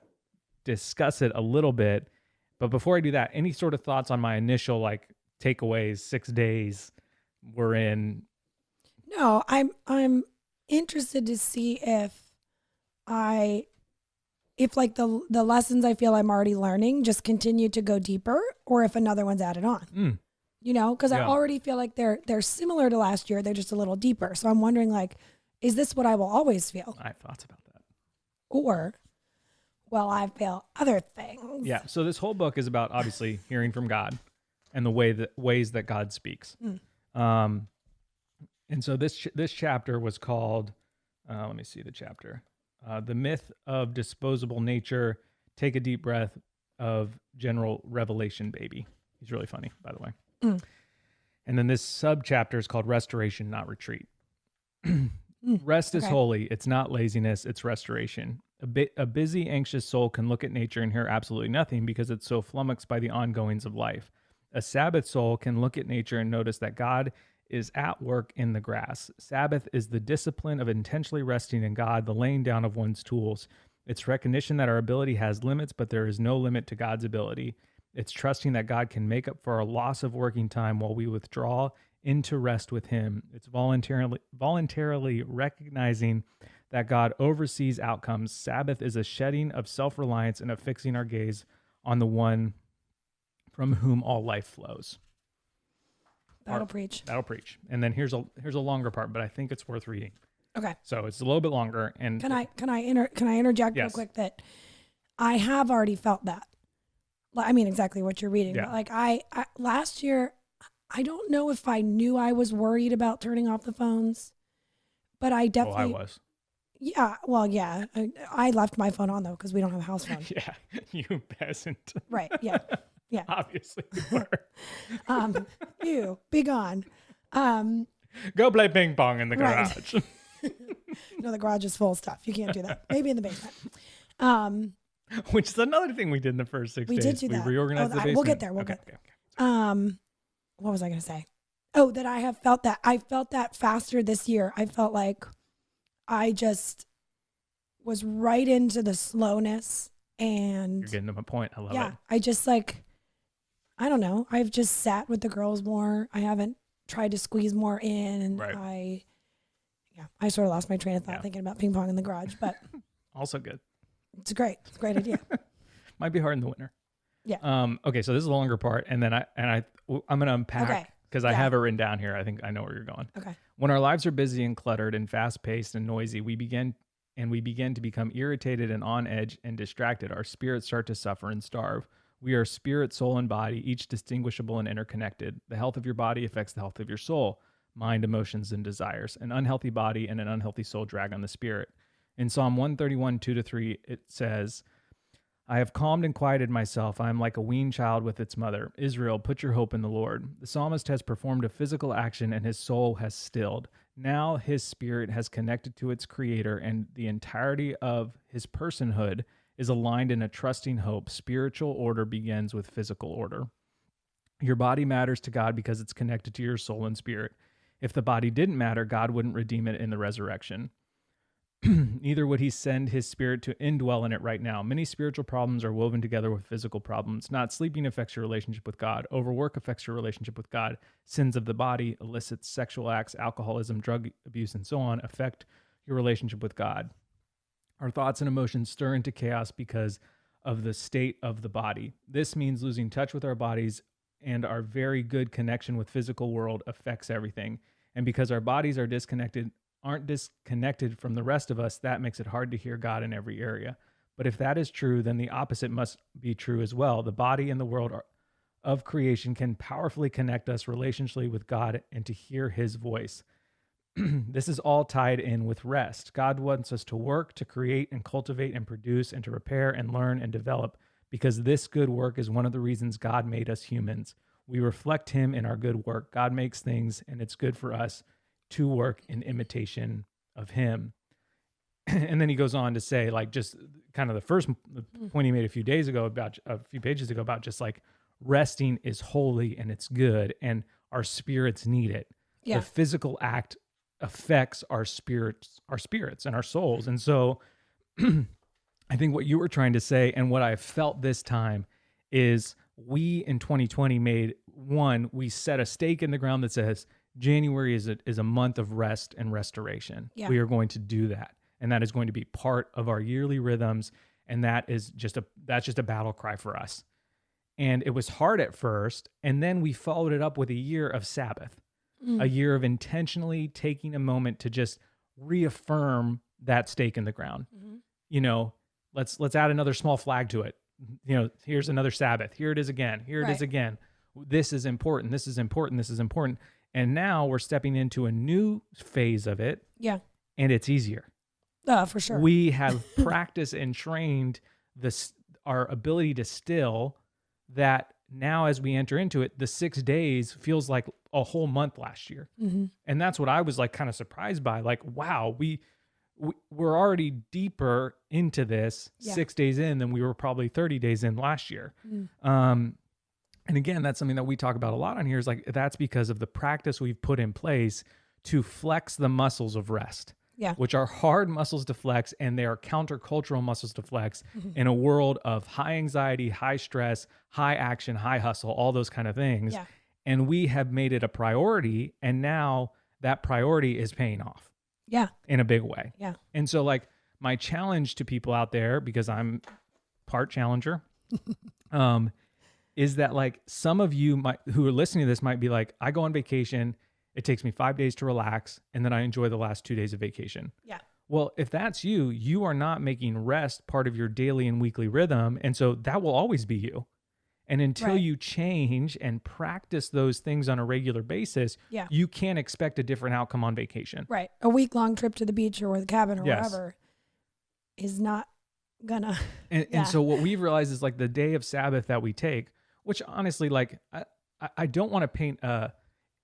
discuss it a little bit. But before I do that, any sort of thoughts on my initial like takeaways, 6 days we're in? No, I'm interested to see if like the lessons I feel I'm already learning just continue to go deeper, or if another one's added on. Because I already feel like they're similar to last year. They're just a little deeper. So I'm wondering, like, is this what I will always feel? I have thoughts about that. Or will I feel other things? Yeah. So this whole book is about obviously hearing from God and the ways that God speaks. And so this chapter was called, let me see the chapter, The Myth of Disposable Nature. Take a deep breath of General Revelation, baby. He's really funny, by the way. And then this sub-chapter is called Restoration, Not Retreat. Rest is holy. It's not laziness. It's restoration. A busy, anxious soul can look at nature and hear absolutely nothing because it's so flummoxed by the ongoings of life. A Sabbath soul can look at nature and notice that God is at work in the grass. Sabbath is the discipline of intentionally resting in God, the laying down of one's tools. It's recognition that our ability has limits, but there is no limit to God's ability. It's trusting that God can make up for our loss of working time while we withdraw into rest with Him. It's voluntarily recognizing that God oversees outcomes. Sabbath is a shedding of self-reliance and a fixing our gaze on the one from whom all life flows. That'll preach. And then here's a longer part, but I think it's worth reading. Okay. So it's a little bit longer. And can I interject real quick that I have already felt that. I mean, exactly what you're reading. Yeah. But like I last year, I don't know if I knew I was worried about turning off the phones, but I definitely. I was. Yeah. Well, yeah. I left my phone on though because we don't have a house phone. Yeah. You peasant. Right. Yeah. Yeah. Obviously you were. You be gone. Go play ping pong in the garage. No, the garage is full of stuff. You can't do that. Maybe in the basement. Which is another thing we did in the first 6 days. We did do that. We reorganized the basement. We'll get there. We'll get there. Okay. What was I going to say? Oh, that I have felt that. I felt that faster this year. I felt like I just was right into the slowness and. You're getting to my point. I love it. Yeah. I just like, I don't know. I've just sat with the girls more. I haven't tried to squeeze more in. And right. I sort of lost my train of thought thinking about ping pong in the garage, but. Also good. It's great. It's a great idea. Might be hard in the winter. Yeah. Okay. So this is the longer part, and then I'm going to unpack because I have it written down here. I think I know where you're going. Okay. When our lives are busy and cluttered and fast-paced and noisy, we begin to become irritated and on edge and distracted. Our spirits start to suffer and starve. We are spirit, soul, and body, each distinguishable and interconnected. The health of your body affects the health of your soul, mind, emotions, and desires. An unhealthy body and an unhealthy soul drag on the spirit. In Psalm 131, 2-3, it says, I have calmed and quieted myself. I am like a weaned child with its mother. Israel, put your hope in the Lord. The psalmist has performed a physical action and his soul has stilled. Now his spirit has connected to its creator and the entirety of his personhood is aligned in a trusting hope. Spiritual order begins with physical order. Your body matters to God because it's connected to your soul and spirit. If the body didn't matter, God wouldn't redeem it in the resurrection. Neither would he send his spirit to indwell in it right now. Many spiritual problems are woven together with physical problems. Not sleeping affects your relationship with God. Overwork affects your relationship with God. Sins of the body, illicit sexual acts, alcoholism, drug abuse, and so on affect your relationship with God. Our thoughts and emotions stir into chaos because of the state of the body. This means losing touch with our bodies, and our very good connection with physical world affects everything. And because our bodies aren't disconnected from the rest of us, that makes it hard to hear God in every area. But if that is true, then the opposite must be true as well. The body and the world of creation can powerfully connect us relationally with God and to hear his voice. This is all tied in with rest. God wants us to work, to create and cultivate and produce and to repair and learn and develop, because this good work is one of the reasons God made us humans. We reflect him in our good work. God makes things, and it's good for us to work in imitation of him. And then he goes on to say, like, just kind of the first point he made a few pages ago about just like resting is holy and it's good, and our spirits need it. The physical act affects our spirits and our souls. And so I think what you were trying to say, and what I felt this time, is we in 2020 we set a stake in the ground that says January is a month of rest and restoration. Yeah. We are going to do that. And that is going to be part of our yearly rhythms. And that's just a battle cry for us. And it was hard at first. And then we followed it up with a year of Sabbath, a year of intentionally taking a moment to just reaffirm that stake in the ground. Mm-hmm. You know, let's add another small flag to it. You know, here's another Sabbath. Here it is again. Here it is again. This is important. This is important. This is important. And now we're stepping into a new phase of it. Yeah. And it's easier. For sure. We have practiced and trained our ability to still, that now as we enter into it, the 6 days feels like a whole month last year. Mm-hmm. And that's what I was like kind of surprised by. Like, wow, we're already deeper into this 6 days in than we were probably 30 days in last year. Mm. And again, that's something that we talk about a lot on here, is like, that's because of the practice we've put in place to flex the muscles of rest. Yeah. Which are hard muscles to flex, and they are countercultural muscles to flex in a world of high anxiety, high stress, high action, high hustle, all those kind of things. Yeah. And we have made it a priority, and now that priority is paying off. Yeah. In a big way. Yeah. And so, like, my challenge to people out there, because I'm part challenger, is that, like, some of you who are listening to this might be like, I go on vacation, it takes me 5 days to relax, and then I enjoy the last 2 days of vacation. Yeah. Well, if that's you, you are not making rest part of your daily and weekly rhythm. And so that will always be you. And until you change and practice those things on a regular basis, you can't expect a different outcome on vacation. Right. A week-long trip to the beach or the cabin or wherever is not gonna. And so what we've realized is, like, the day of Sabbath that we take, which honestly, like, I don't want to paint a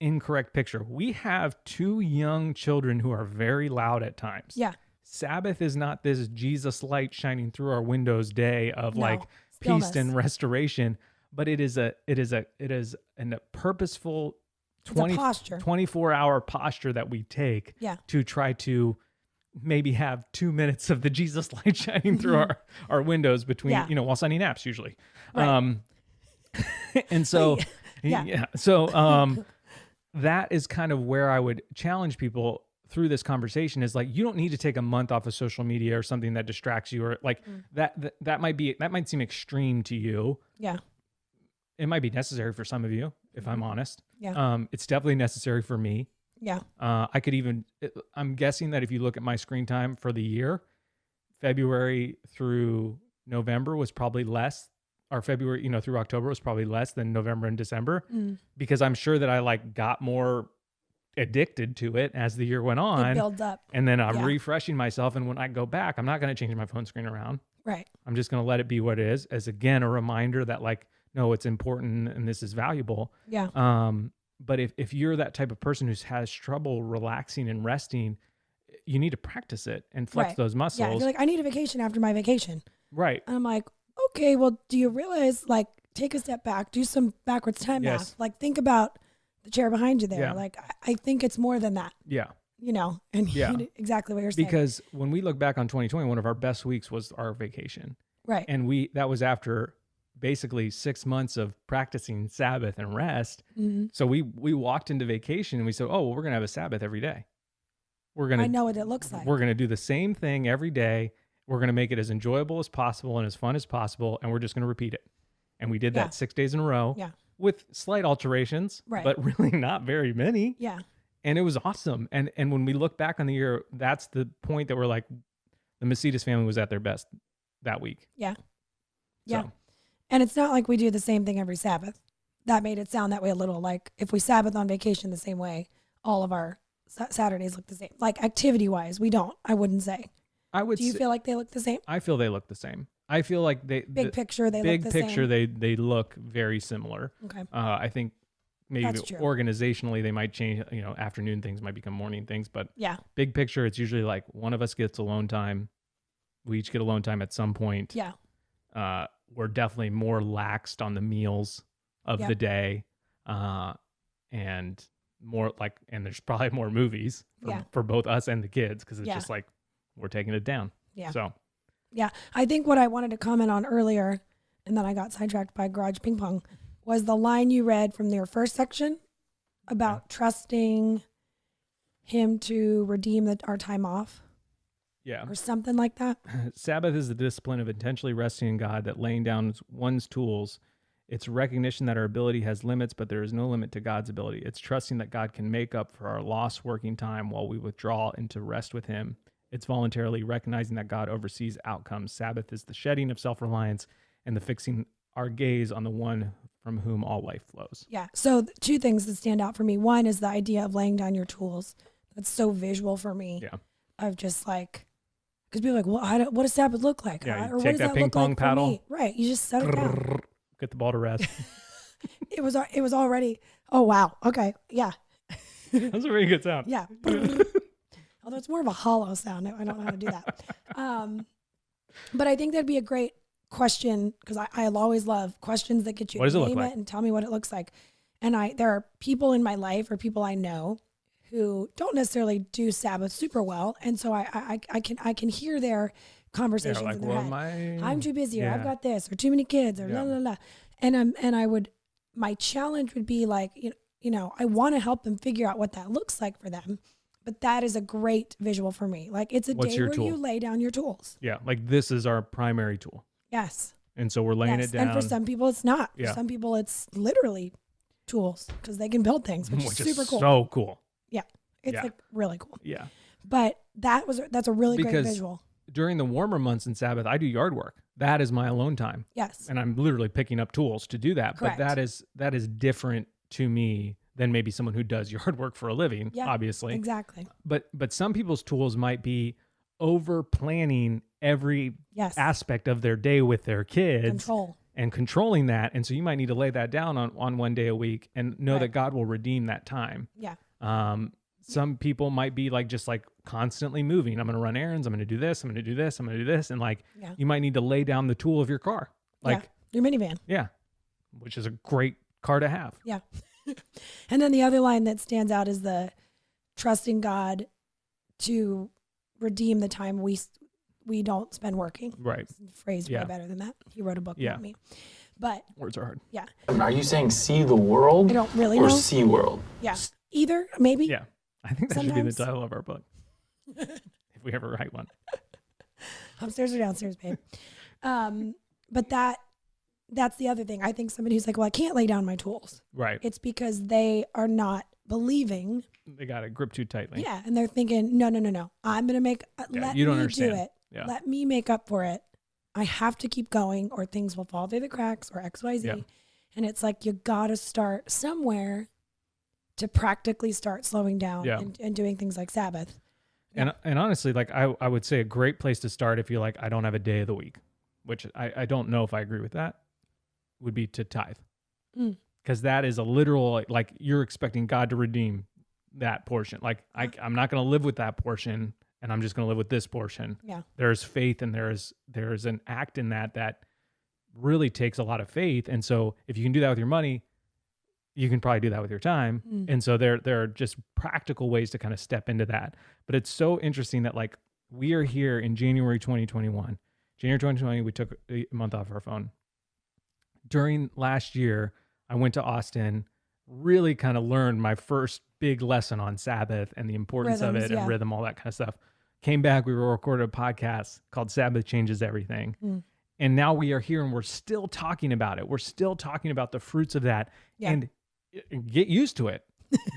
incorrect picture. We have 2 young children who are very loud at times. Yeah. Sabbath is not this Jesus light shining through our windows day of like stillness, peace and restoration, but it is a purposeful 24-hour posture that we take to try to maybe have 2 minutes of the Jesus light shining through our windows between, while sunny naps usually. Right. And so, that is kind of where I would challenge people through this conversation, is like, you don't need to take a month off of social media or something that distracts you, or like that might seem extreme to you. Yeah. It might be necessary for some of you, if I'm honest. Yeah. It's definitely necessary for me. Yeah. I'm guessing that if you look at my screen time for the year, February through November was probably less. Or February, through October was probably less than November and December, because I'm sure that I like got more addicted to it as the year went on. It builds up. And then I'm refreshing myself. And when I go back, I'm not going to change my phone screen around. Right. I'm just going to let it be what it is, as again, a reminder that, like, no, it's important and this is valuable. Yeah. But if you're that type of person who has trouble relaxing and resting, you need to practice it and flex those muscles. Yeah. You're like, I need a vacation after my vacation. Right. And I'm like, okay, well, do you realize, like, take a step back, do some backwards time math. Like, think about the chair behind you there. Yeah. Like, I think it's more than that. Yeah. You know, and exactly what you're saying. Because when we look back on 2020, one of our best weeks was our vacation. Right. And that was after basically 6 months of practicing Sabbath and rest. Mm-hmm. So we walked into vacation and we said, oh, well, we're going to have a Sabbath every day. I know what it looks like. We're going to do the same thing every day. We're going to make it as enjoyable as possible and as fun as possible. And we're just going to repeat it. And we did that 6 days in a row with slight alterations, but really not very many. Yeah. And it was awesome. And when we look back on the year, that's the point that we're like, the Macedas family was at their best that week. Yeah. Yeah. So. And it's not like we do the same thing every Sabbath. That made it sound that way a little. Like if we Sabbath on vacation the same way, all of our Saturdays look the same. Like activity wise, we don't. I wouldn't say. Do you feel like they look the same? I feel they look the same. I feel like big picture they look the same. They look very similar. Okay. I think maybe organizationally they might change. You know, afternoon things might become morning things, but big picture, it's usually like one of us gets alone time. We each get alone time at some point. Yeah. We're definitely more laxed on the meals of the day, and more like, and there's probably more movies for both us and the kids because it's just like we're taking it down. Yeah. So. Yeah, I think what I wanted to comment on earlier, and then I got sidetracked by Garage Ping Pong, was the line you read from your first section about trusting him to redeem our time off. Yeah. Or something like that. Sabbath is the discipline of intentionally resting in God, that laying down one's tools. It's recognition that our ability has limits, but there is no limit to God's ability. It's trusting that God can make up for our lost working time while we withdraw into rest with him. It's voluntarily recognizing that God oversees outcomes. Sabbath is the shedding of self-reliance and the fixing our gaze on the one from whom all life flows. Yeah. So two things that stand out for me. One is the idea of laying down your tools. That's so visual for me. Yeah. Of just like, because people are like, well, what does Sabbath look like? Yeah, or what take does that ping pong like paddle. Right. You just set it down. Get the ball to rest. It was already, oh, wow. Okay. Yeah. That's a very good sound. Yeah. Although it's more of a hollow sound. I don't know how to do that. But I think that'd be a great question because I'll always love questions that get you to name it and tell me what it looks like. And there are people in my life or people I know who don't necessarily do Sabbath super well. And so I can hear their conversations like, in their head. I'm too busy or I've got this or too many kids or la la la. And my challenge would be like, you know, I want to help them figure out what that looks like for them. But that is a great visual for me. Like it's a day where you lay down your tools. Yeah. Like this is our primary tool. Yes. And so we're laying it down. And for some people it's not. For some people it's literally tools because they can build things, which is super cool. So cool. Yeah. It's like really cool. Yeah. But that's a really great visual. During the warmer months in Sabbath, I do yard work. That is my alone time. Yes. And I'm literally picking up tools to do that. Correct. But that is different to me than maybe someone who does yard work for a living, obviously. Exactly. But some people's tools might be over planning every aspect of their day with their kids and controlling that. And so you might need to lay that down on one day a week and know that God will redeem that time. Yeah. Some people might be like just like constantly moving. I'm going to run errands. I'm going to do this. I'm going to do this. I'm going to do this. And like you might need to lay down the tool of your car. Like your minivan. Yeah. Which is a great car to have. Yeah. And then the other line that stands out is the trusting God to redeem the time we don't spend working. Right. Phrased way better than that. He wrote a book about me. But words are hard. Yeah. Are you saying see the world? I don't really or know. see world? Yeah. Either, maybe. Yeah. I think that should be the title of our book. If we ever write one. Upstairs or downstairs, babe. But that's the other thing. I think somebody who's like, well, I can't lay down my tools. Right. It's because they are not believing. They got it gripped too tightly. Yeah. And they're thinking, no. I'm going to make, let you don't me understand. do it. Yeah. Let me make up for it. I have to keep going or things will fall through the cracks or X, Y, Z. Yeah. And it's like, you got to start somewhere to practically start slowing down and doing things like Sabbath. And honestly, like I would say a great place to start if you're like, I don't have a day of the week, which I don't know if I agree with that, would be to tithe. Because that is a literal, like you're expecting God to redeem that portion. Like I'm not going to live with that portion and I'm just going to live with this portion. Yeah. There's faith, and there's an act in that really takes a lot of faith. And so if you can do that with your money, you can probably do that with your time. And so there are just practical ways to kind of step into that. But it's so interesting that like we are here in January 2021. January 2020, we took a month off our phone. During last year, I went to Austin, really kind of learned my first big lesson on Sabbath and the importance of it and rhythm, all that kind of stuff. Came back, we recorded a podcast called Sabbath Changes Everything. And now we are here and we're still talking about it. We're still talking about the fruits of that. And get used to it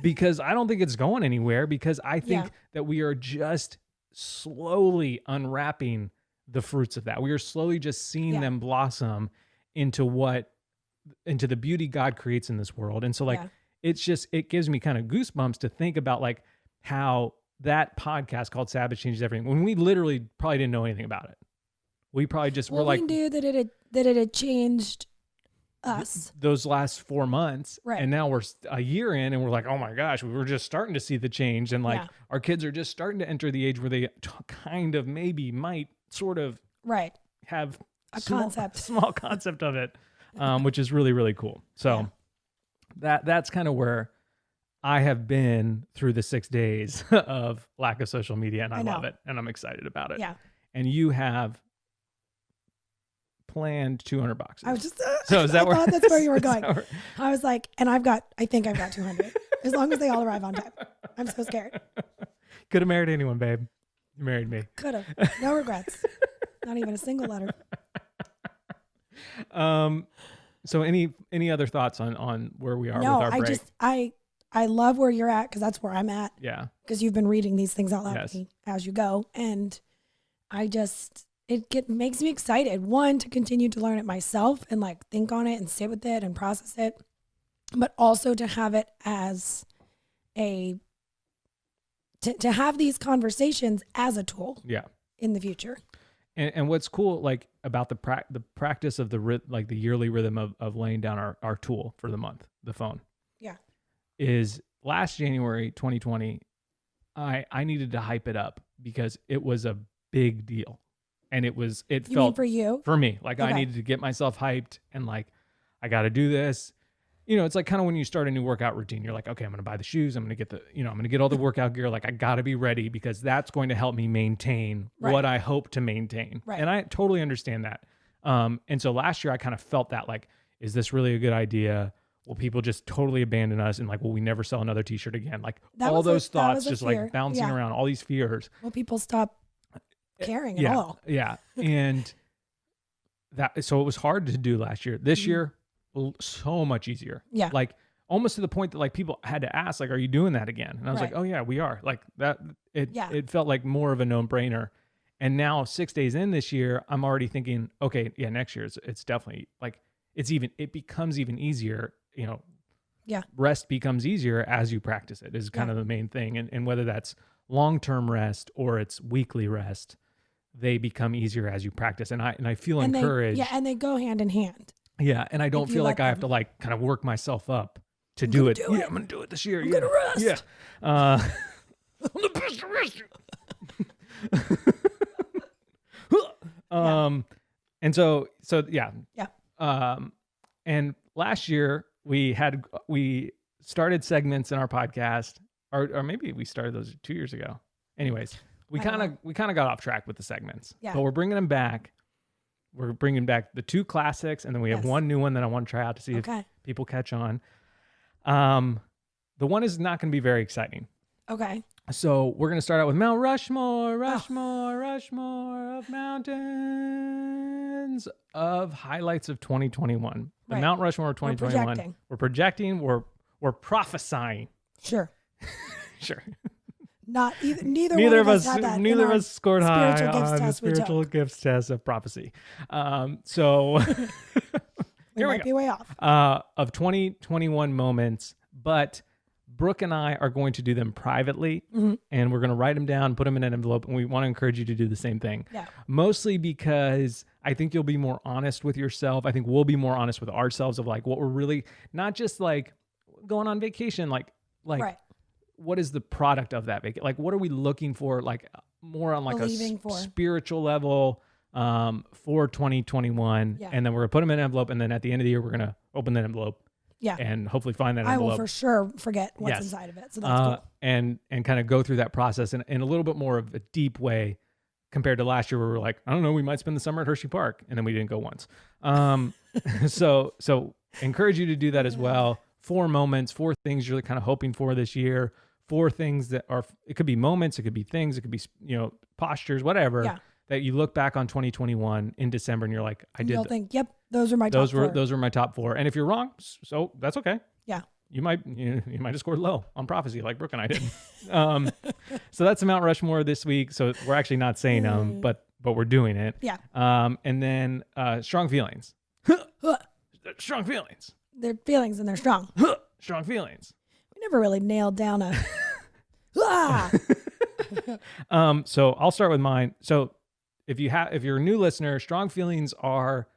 because I don't think it's going anywhere, because I think that we are just slowly unwrapping the fruits of that. We are slowly just seeing them blossom into the beauty God creates in this world. And so like, it gives me kind of goosebumps to think about like how that podcast called Sabbath Changes Everything, when we literally probably didn't know anything about it. We probably just were like, we knew that it had changed us those last 4 months. Right. And now we're a year in and we're like, oh my gosh, we were just starting to see the change. And like our kids are just starting to enter the age where they kind of maybe might sort of have a small concept of it, which is really, really cool. So that's kind of where I have been through the 6 days of lack of social media, and I love it, and I'm excited about it. Yeah. And you have planned 200 boxes. I was just so is that I thought that's where you were going. I was like, and I think I've got 200 as long as they all arrive on time. I'm so scared. Could have married anyone, babe. You married me. Could have. No regrets. Not even a single letter. So any other thoughts on where we are with our break? I love where you're at, because that's where I'm at. Yeah. Because you've been reading these things out loud to me as you go. And it makes me excited, one, to continue to learn it myself and like think on it and sit with it and process it, but also to have it as to have these conversations as a tool in the future. And what's cool, like about the practice of the yearly rhythm of laying down our tool for the month, the phone, is last January 2020, I needed to hype it up because it was a big deal, and it felt mean for you, for me, like I needed to get myself hyped and like I got to do this. You know, it's like kind of when you start a new workout routine, you're like, okay, I'm going to buy the shoes. I'm going to get I'm going to get all the workout gear. Like I got to be ready because that's going to help me maintain what I hope to maintain. Right. And I totally understand that. And so last year I kind of felt that like, is this really a good idea? Will people just totally abandon us? And like, will we never sell another t-shirt again? Like all those thoughts just like bouncing around, all these fears. Will people stop caring at all? Yeah. And so it was hard to do last year. This year, so much easier. Yeah. Like almost to the point that like people had to ask, like, are you doing that again? And I was like, oh yeah, we are. Like that, it felt like more of a no-brainer. And now 6 days in this year, I'm already thinking, okay, yeah, next year it's definitely like, it becomes even easier, rest becomes easier as you practice it is kind of the main thing. And whether that's long-term rest or it's weekly rest, they become easier as you practice. And I feel encouraged. And they go hand in hand. Yeah, and I don't feel like I have to like kind of work myself up to do it. Yeah, I'm gonna do it this year. I'm gonna rest. Yeah, I'm the best to rest. And so yeah. And last year we started segments in our podcast, or maybe we started those 2 years ago. Anyways, we kind of got off track with the segments. Yeah, but we're bringing them back. We're bringing back the 2 classics, and then we have one new one that I want to try out to see if people catch on. The one is not going to be very exciting. Okay. So we're going to start out with Mount Rushmore of mountains of highlights of 2021. The Mount Rushmore of 2021. We're projecting. We're prophesying. Sure. Sure. Neither of us had that. Neither of us scored high on the spiritual gifts test of prophecy. So we might be way off. Of 2021 moments, but Brooke and I are going to do them privately, and we're going to write them down, put them in an envelope, and we want to encourage you to do the same thing. Yeah. Mostly because I think you'll be more honest with yourself. I think we'll be more honest with ourselves of like what we're really, not just like going on vacation, like. Right. What is the product of that vacation? Like, what are we looking for? Like, more on like Believing for. spiritual level for 2021. Yeah. And then we're going to put them in an envelope. And then at the end of the year, we're going to open that envelope. Yeah. And hopefully find that I envelope. will for sure forget what's inside of it. So that's cool. And kind of go through that process in a little bit more of a deep way compared to last year where we were like, I don't know, we might spend the summer at Hershey Park. And then we didn't go once. So encourage you to do that as well. 4 moments, 4 things you're kind of hoping for this year. 4 things that are, it could be moments, it could be things, it could be, postures, whatever, that you look back on 2021 in December and you're like, You'll think, yep, those are my top 4. Those were my top 4. And if you're wrong, so that's okay. Yeah. You might have scored low on prophecy like Brooke and I did. So that's the Mount Rushmore this week. So we're actually not saying them, but we're doing it. Yeah. And then strong feelings. Strong feelings. They're feelings and they're strong. Strong feelings. We never really nailed down a. So I'll start with mine. So if you're a new listener, strong feelings are,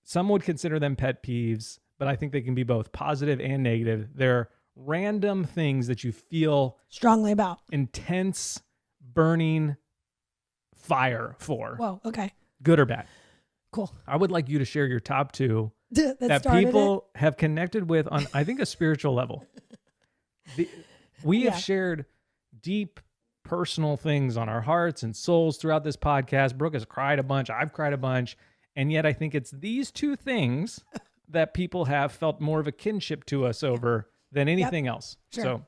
some would consider them pet peeves, but I think they can be both positive and negative. They're random things that you feel strongly about, intense, burning fire for. Whoa, okay. Good or bad. Cool. I would like you to share your top 2 that started people have connected with on, I think, a spiritual level. We have shared deep personal things on our hearts and souls throughout this podcast. Brooke has cried a bunch. I've cried a bunch. And yet I think it's these 2 things that people have felt more of a kinship to us over than anything else. Sure. So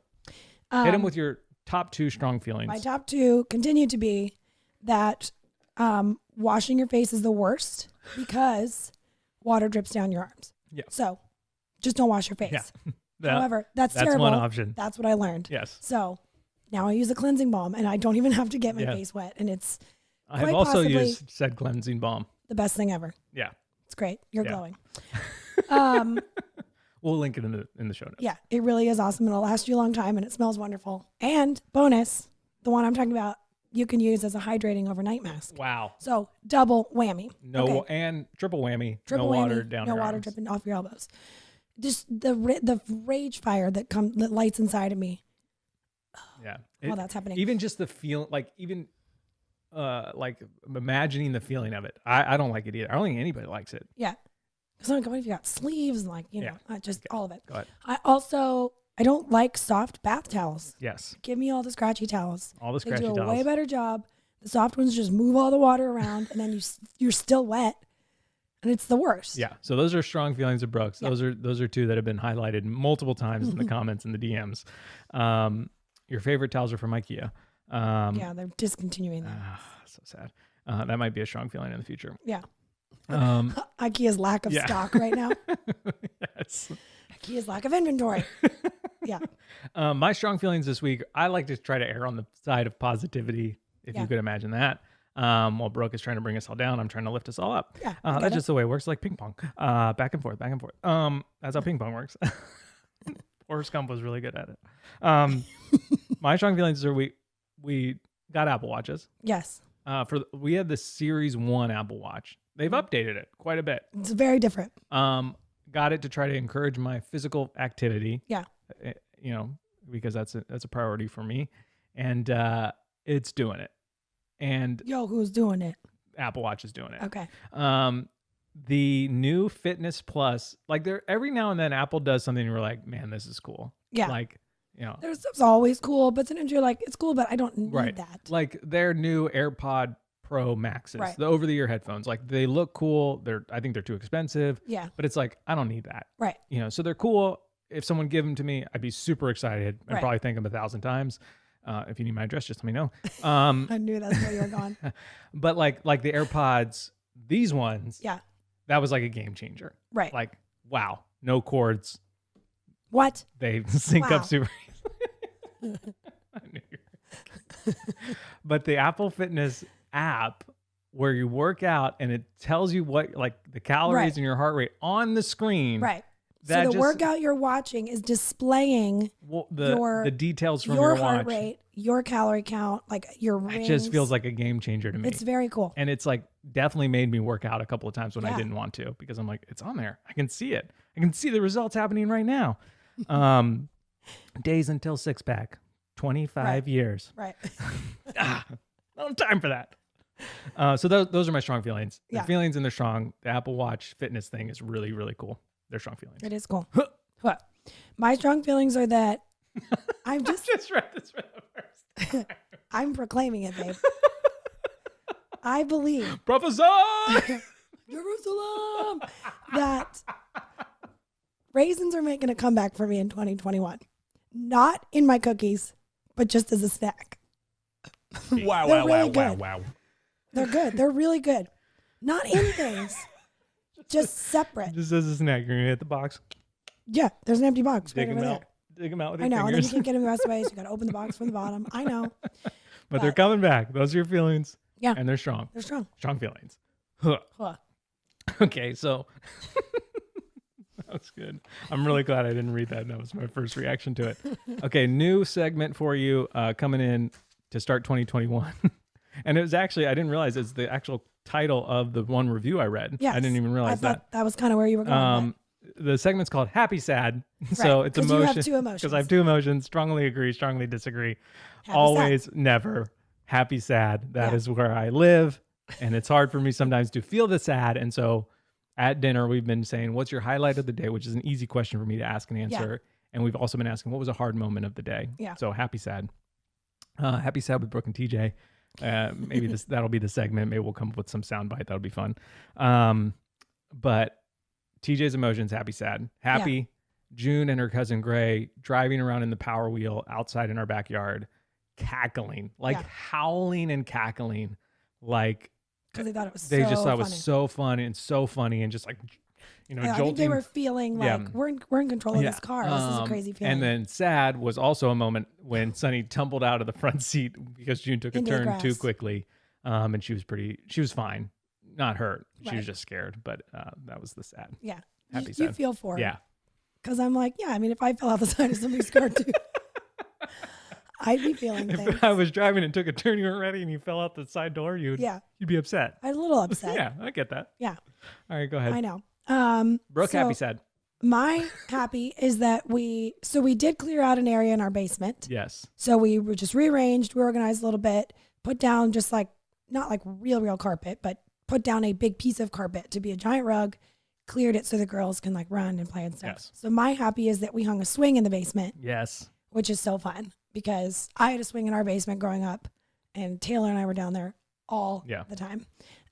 hit them with your top 2 strong feelings. My top 2 continue to be that washing your face is the worst because water drips down your arms. Yeah. So just don't wash your face. Yeah. However, that's That's terrible. one option. That's what I learned. Yes. So now I use a cleansing balm and I don't even have to get my face wet. And it's I've also used said cleansing balm. The best thing ever. Yeah. It's great. You're glowing. We'll link it in the show notes. Yeah, it really is awesome. It'll last you a long time and it smells wonderful. And bonus, the one I'm talking about, you can use as a hydrating overnight mask. Wow. So double whammy. And triple whammy. Triple no whammy, water down no your water arms. dripping off your elbows. Just the rage fire that lights inside of me. Yeah. While that's happening. Even just the feel, like imagining the feeling of it. I don't like it either. I don't think anybody likes it. Yeah. Because I'm going, if you got sleeves and just all of it. Go ahead. I don't like soft bath towels. Yes. Give me all the scratchy towels. All the scratchy towels. They do a towels. way better job. The soft ones just move all the water around and then you're still wet. And it's the worst. Yeah. So those are strong feelings of Brooks. Yeah. Those are 2 that have been highlighted multiple times in the comments and the DMs. Your favorite towels are from IKEA. Yeah, they're discontinuing them. So sad. That might be a strong feeling in the future. Yeah. IKEA's lack of stock right now. Yes. IKEA's lack of inventory. Yeah. My strong feelings this week, I like to try to err on the side of positivity, if you could imagine that. While Brooke is trying to bring us all down, I'm trying to lift us all up. Yeah, that's just the way it works, like ping pong. Back and forth, back and forth. That's how ping pong works. Forrest Gump was really good at it. My strong feelings are we got Apple Watches. Yes. We had the Series 1 Apple Watch. They've updated it quite a bit. It's very different. Got it to try to encourage my physical activity. Yeah. Because that's a priority for me. And it's doing it. And who's doing it? Apple Watch is doing it. Okay. The new Fitness Plus, like every now and then Apple does something and we're like, man, this is cool. Yeah. Like, there's stuff's always cool, but sometimes you're like, it's cool, but I don't need that. Like their new AirPod Pro Maxes, Right. the over-the-ear headphones, like they look cool. I think they're too expensive. Yeah. But it's like, I don't need that. Right. So they're cool. If someone give them to me, I'd be super excited and probably thank them 1,000 times. If you need my address, just let me know. I knew that's where you were going. But like the AirPods, these ones, that was like a game changer. Right. Like, wow, no cords. What? They sync up super. I knew you were. But the Apple Fitness app, where you work out and it tells you what, like the calories and your heart rate on the screen. Right. So the workout you're watching is displaying the details from your your heart watch. rate, your calorie count, like your rings. It just feels like a game changer to me. It's very cool. And it's like definitely made me work out a couple of times when I didn't want to, because I'm like, it's on there. I can see it. I can see the results happening right now. Days until six pack, 25 years. Right. I don't have time for that. So those are my strong feelings. The feelings and they're strong. The Apple Watch fitness thing is really, really cool. They're strong feelings. It is cool. My strong feelings are that I'm just... just read this for the first time. I'm proclaiming it, babe. I believe... Prophesy! Jerusalem! That raisins are making a comeback for me in 2021. Not in my cookies, but just as a snack. Wow. They're good. They're really good. Not in things. Just separate. Just as a snack, you're going to hit the box. Yeah, there's an empty box Dig right them over out. there. Dig them out with I your know, fingers. and then you can't get them the rest of the way, so you got to open the box from the bottom. I know. But they're coming back. Those are your feelings. Yeah. And they're strong. They're strong. Strong feelings. Okay, so that's good. I'm really glad I didn't read that. That was my first reaction to it. Okay, new segment for you coming in to start 2021. And it was actually, I didn't realize it's the actual title of the one review I read. Yes. I didn't even realize that. That was kind of where you were going. The segment's called Happy Sad. So it's 'cause emotion. you have two emotions. Because I have two emotions. Strongly agree, strongly disagree. Happy, Always, sad. never. Happy, sad. That is where I live. And it's hard for me sometimes to feel the sad. And so at dinner, we've been saying, what's your highlight of the day? Which is an easy question for me to ask and answer. And we've also been asking, what was a hard moment of the day? Yeah. So happy, sad. Happy, sad with Brooke and TJ. Maybe that'll be the segment. Maybe we'll come up with some soundbite. That'll be fun. But TJ's emotions, happy, sad. Happy, June and her cousin Gray driving around in the Power Wheel outside in our backyard, cackling, howling and cackling, like because they thought it was they so just thought funny. it was so fun and so funny and just like, jolting. I think they were feeling like we're in control of this car. This is a crazy feeling. And then sad was also a moment when Sunny tumbled out of the front seat because June took a Into the turn grass. too quickly. And she was fine. Not hurt. She was just scared, but that was the sad. Yeah. Happy You sad. feel for her. Yeah. Because I'm like, I mean, if I fell out the side of somebody's car too, I'd be feeling things. If I was driving and took a turn you weren't ready and you fell out the side door, you'd be upset. I'm a little upset. Yeah, I get that. Yeah. All right, go ahead. I know. Brooke, so happy, sad. My happy is that we did clear out an area in our basement. Yes. So we were just rearranged, reorganized a little bit, put down just like, not like real carpet, but put down a big piece of carpet to be a giant rug, cleared it so the girls can like run and play and stuff. Yes. So my happy is that we hung a swing in the basement. Yes. Which is so fun because I had a swing in our basement growing up and Taylor and I were down there all the time.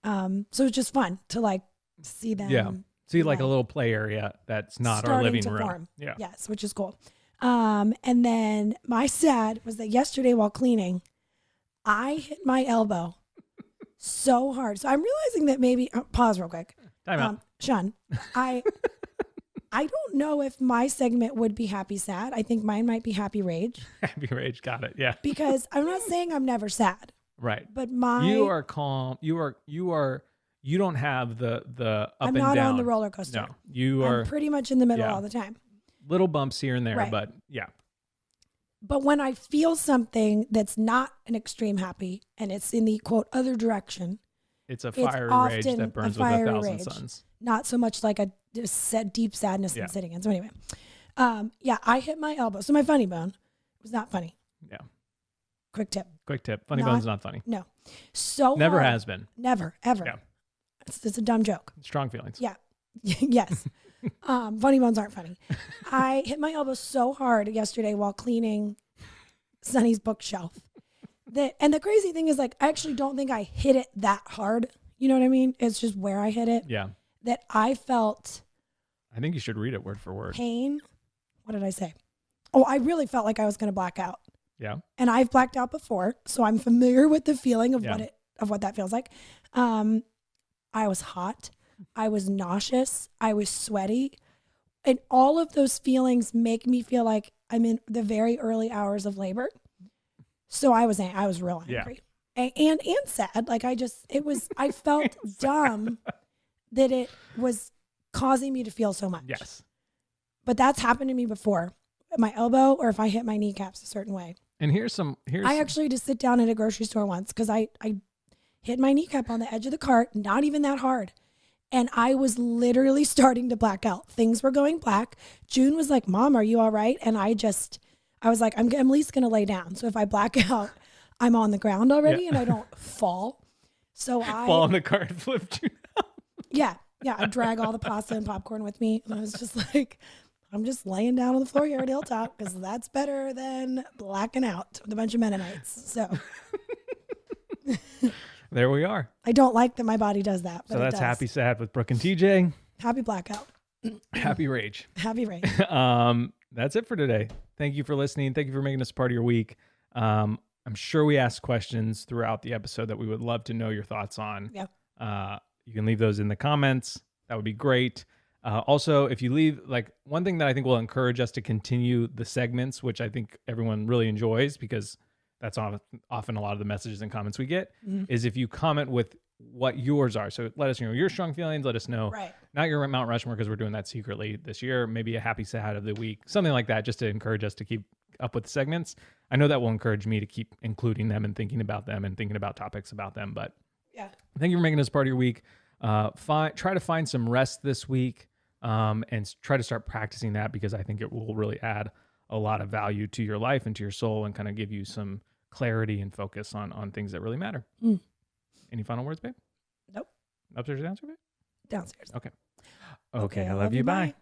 So it was just fun to like see them. Yeah. See like a little play area that's not our living room. Form. Yeah. Yes, which is cool. And then my sad was that yesterday while cleaning, I hit my elbow so hard. So I'm realizing that maybe pause real quick. Time out. Sean, I don't know if my segment would be happy sad. I think mine might be happy rage. Happy rage, got it. Yeah. Because I'm not saying I'm never sad. Right. But you are calm. You don't have the up I'm and down. not on the roller coaster. No. You are I'm pretty much in the middle all the time. Little bumps here and there, Right. but yeah. But when I feel something that's not an extreme happy and it's in the quote other direction, it's a fiery rage that burns with 1,000 suns. Not so much like a deep sadness I'm sitting in. So anyway, I hit my elbow. So my funny bone was not funny. Yeah. Quick tip. Funny bone's not funny. No. So never hard. has been. Never, ever. Yeah. It's a dumb joke. Strong feelings. Yeah. Yes. Funny bones aren't funny. I hit my elbow so hard yesterday while cleaning Sunny's bookshelf. And the crazy thing is, like, I actually don't think I hit it that hard. You know what I mean? It's just where I hit it. Yeah. That I felt. I think you should read it word for word. Pain. What did I say? Oh, I really felt like I was going to black out. Yeah. And I've blacked out before, so I'm familiar with the feeling of what that feels like. I was hot. I was nauseous. I was sweaty. And all of those feelings make me feel like I'm in the very early hours of labor. So I was real angry and sad. Like I felt dumb that it was causing me to feel so much. Yes. But that's happened to me before. My elbow or if I hit my kneecaps a certain way. And I actually just sit down at a grocery store once because I hit my kneecap on the edge of the cart, not even that hard. And I was literally starting to black out. Things were going black. June was like, Mom, are you all right? And I was like, I'm at least going to lay down. So if I black out, I'm on the ground already and I don't fall. So I fall in the car and flip you. Yeah. I drag all the pasta and popcorn with me. And I was just like, I'm just laying down on the floor here at Hilltop because that's better than blacking out with a bunch of Mennonites. So there we are. I don't like that my body does that. But so that's it does. Happy Sad with Brooke and TJ. Happy blackout. Happy Rage. Happy Rage. That's it for today. Thank you for listening. Thank you for making us part of your week. I'm sure we asked questions throughout the episode that we would love to know your thoughts on. Yep. You can leave those in the comments. That would be great. Also, if you leave, like, one thing that I think will encourage us to continue the segments, which I think everyone really enjoys because that's often a lot of the messages and comments we get, is if you comment with what yours are. So let us know your strong feelings. Let us know, not your Mount Rushmore, because we're doing that secretly this year. Maybe a happy sad of the week, something like that, just to encourage us to keep up with the segments. I know that will encourage me to keep including them and thinking about them and thinking about topics about them. But yeah, thank you for making this part of your week. Try to find some rest this week and try to start practicing that, because I think it will really add a lot of value to your life and to your soul and kind of give you some clarity and focus on things that really matter. Any final words, babe? Nope. Upstairs or downstairs, babe? Downstairs. Okay. I love you. Bye.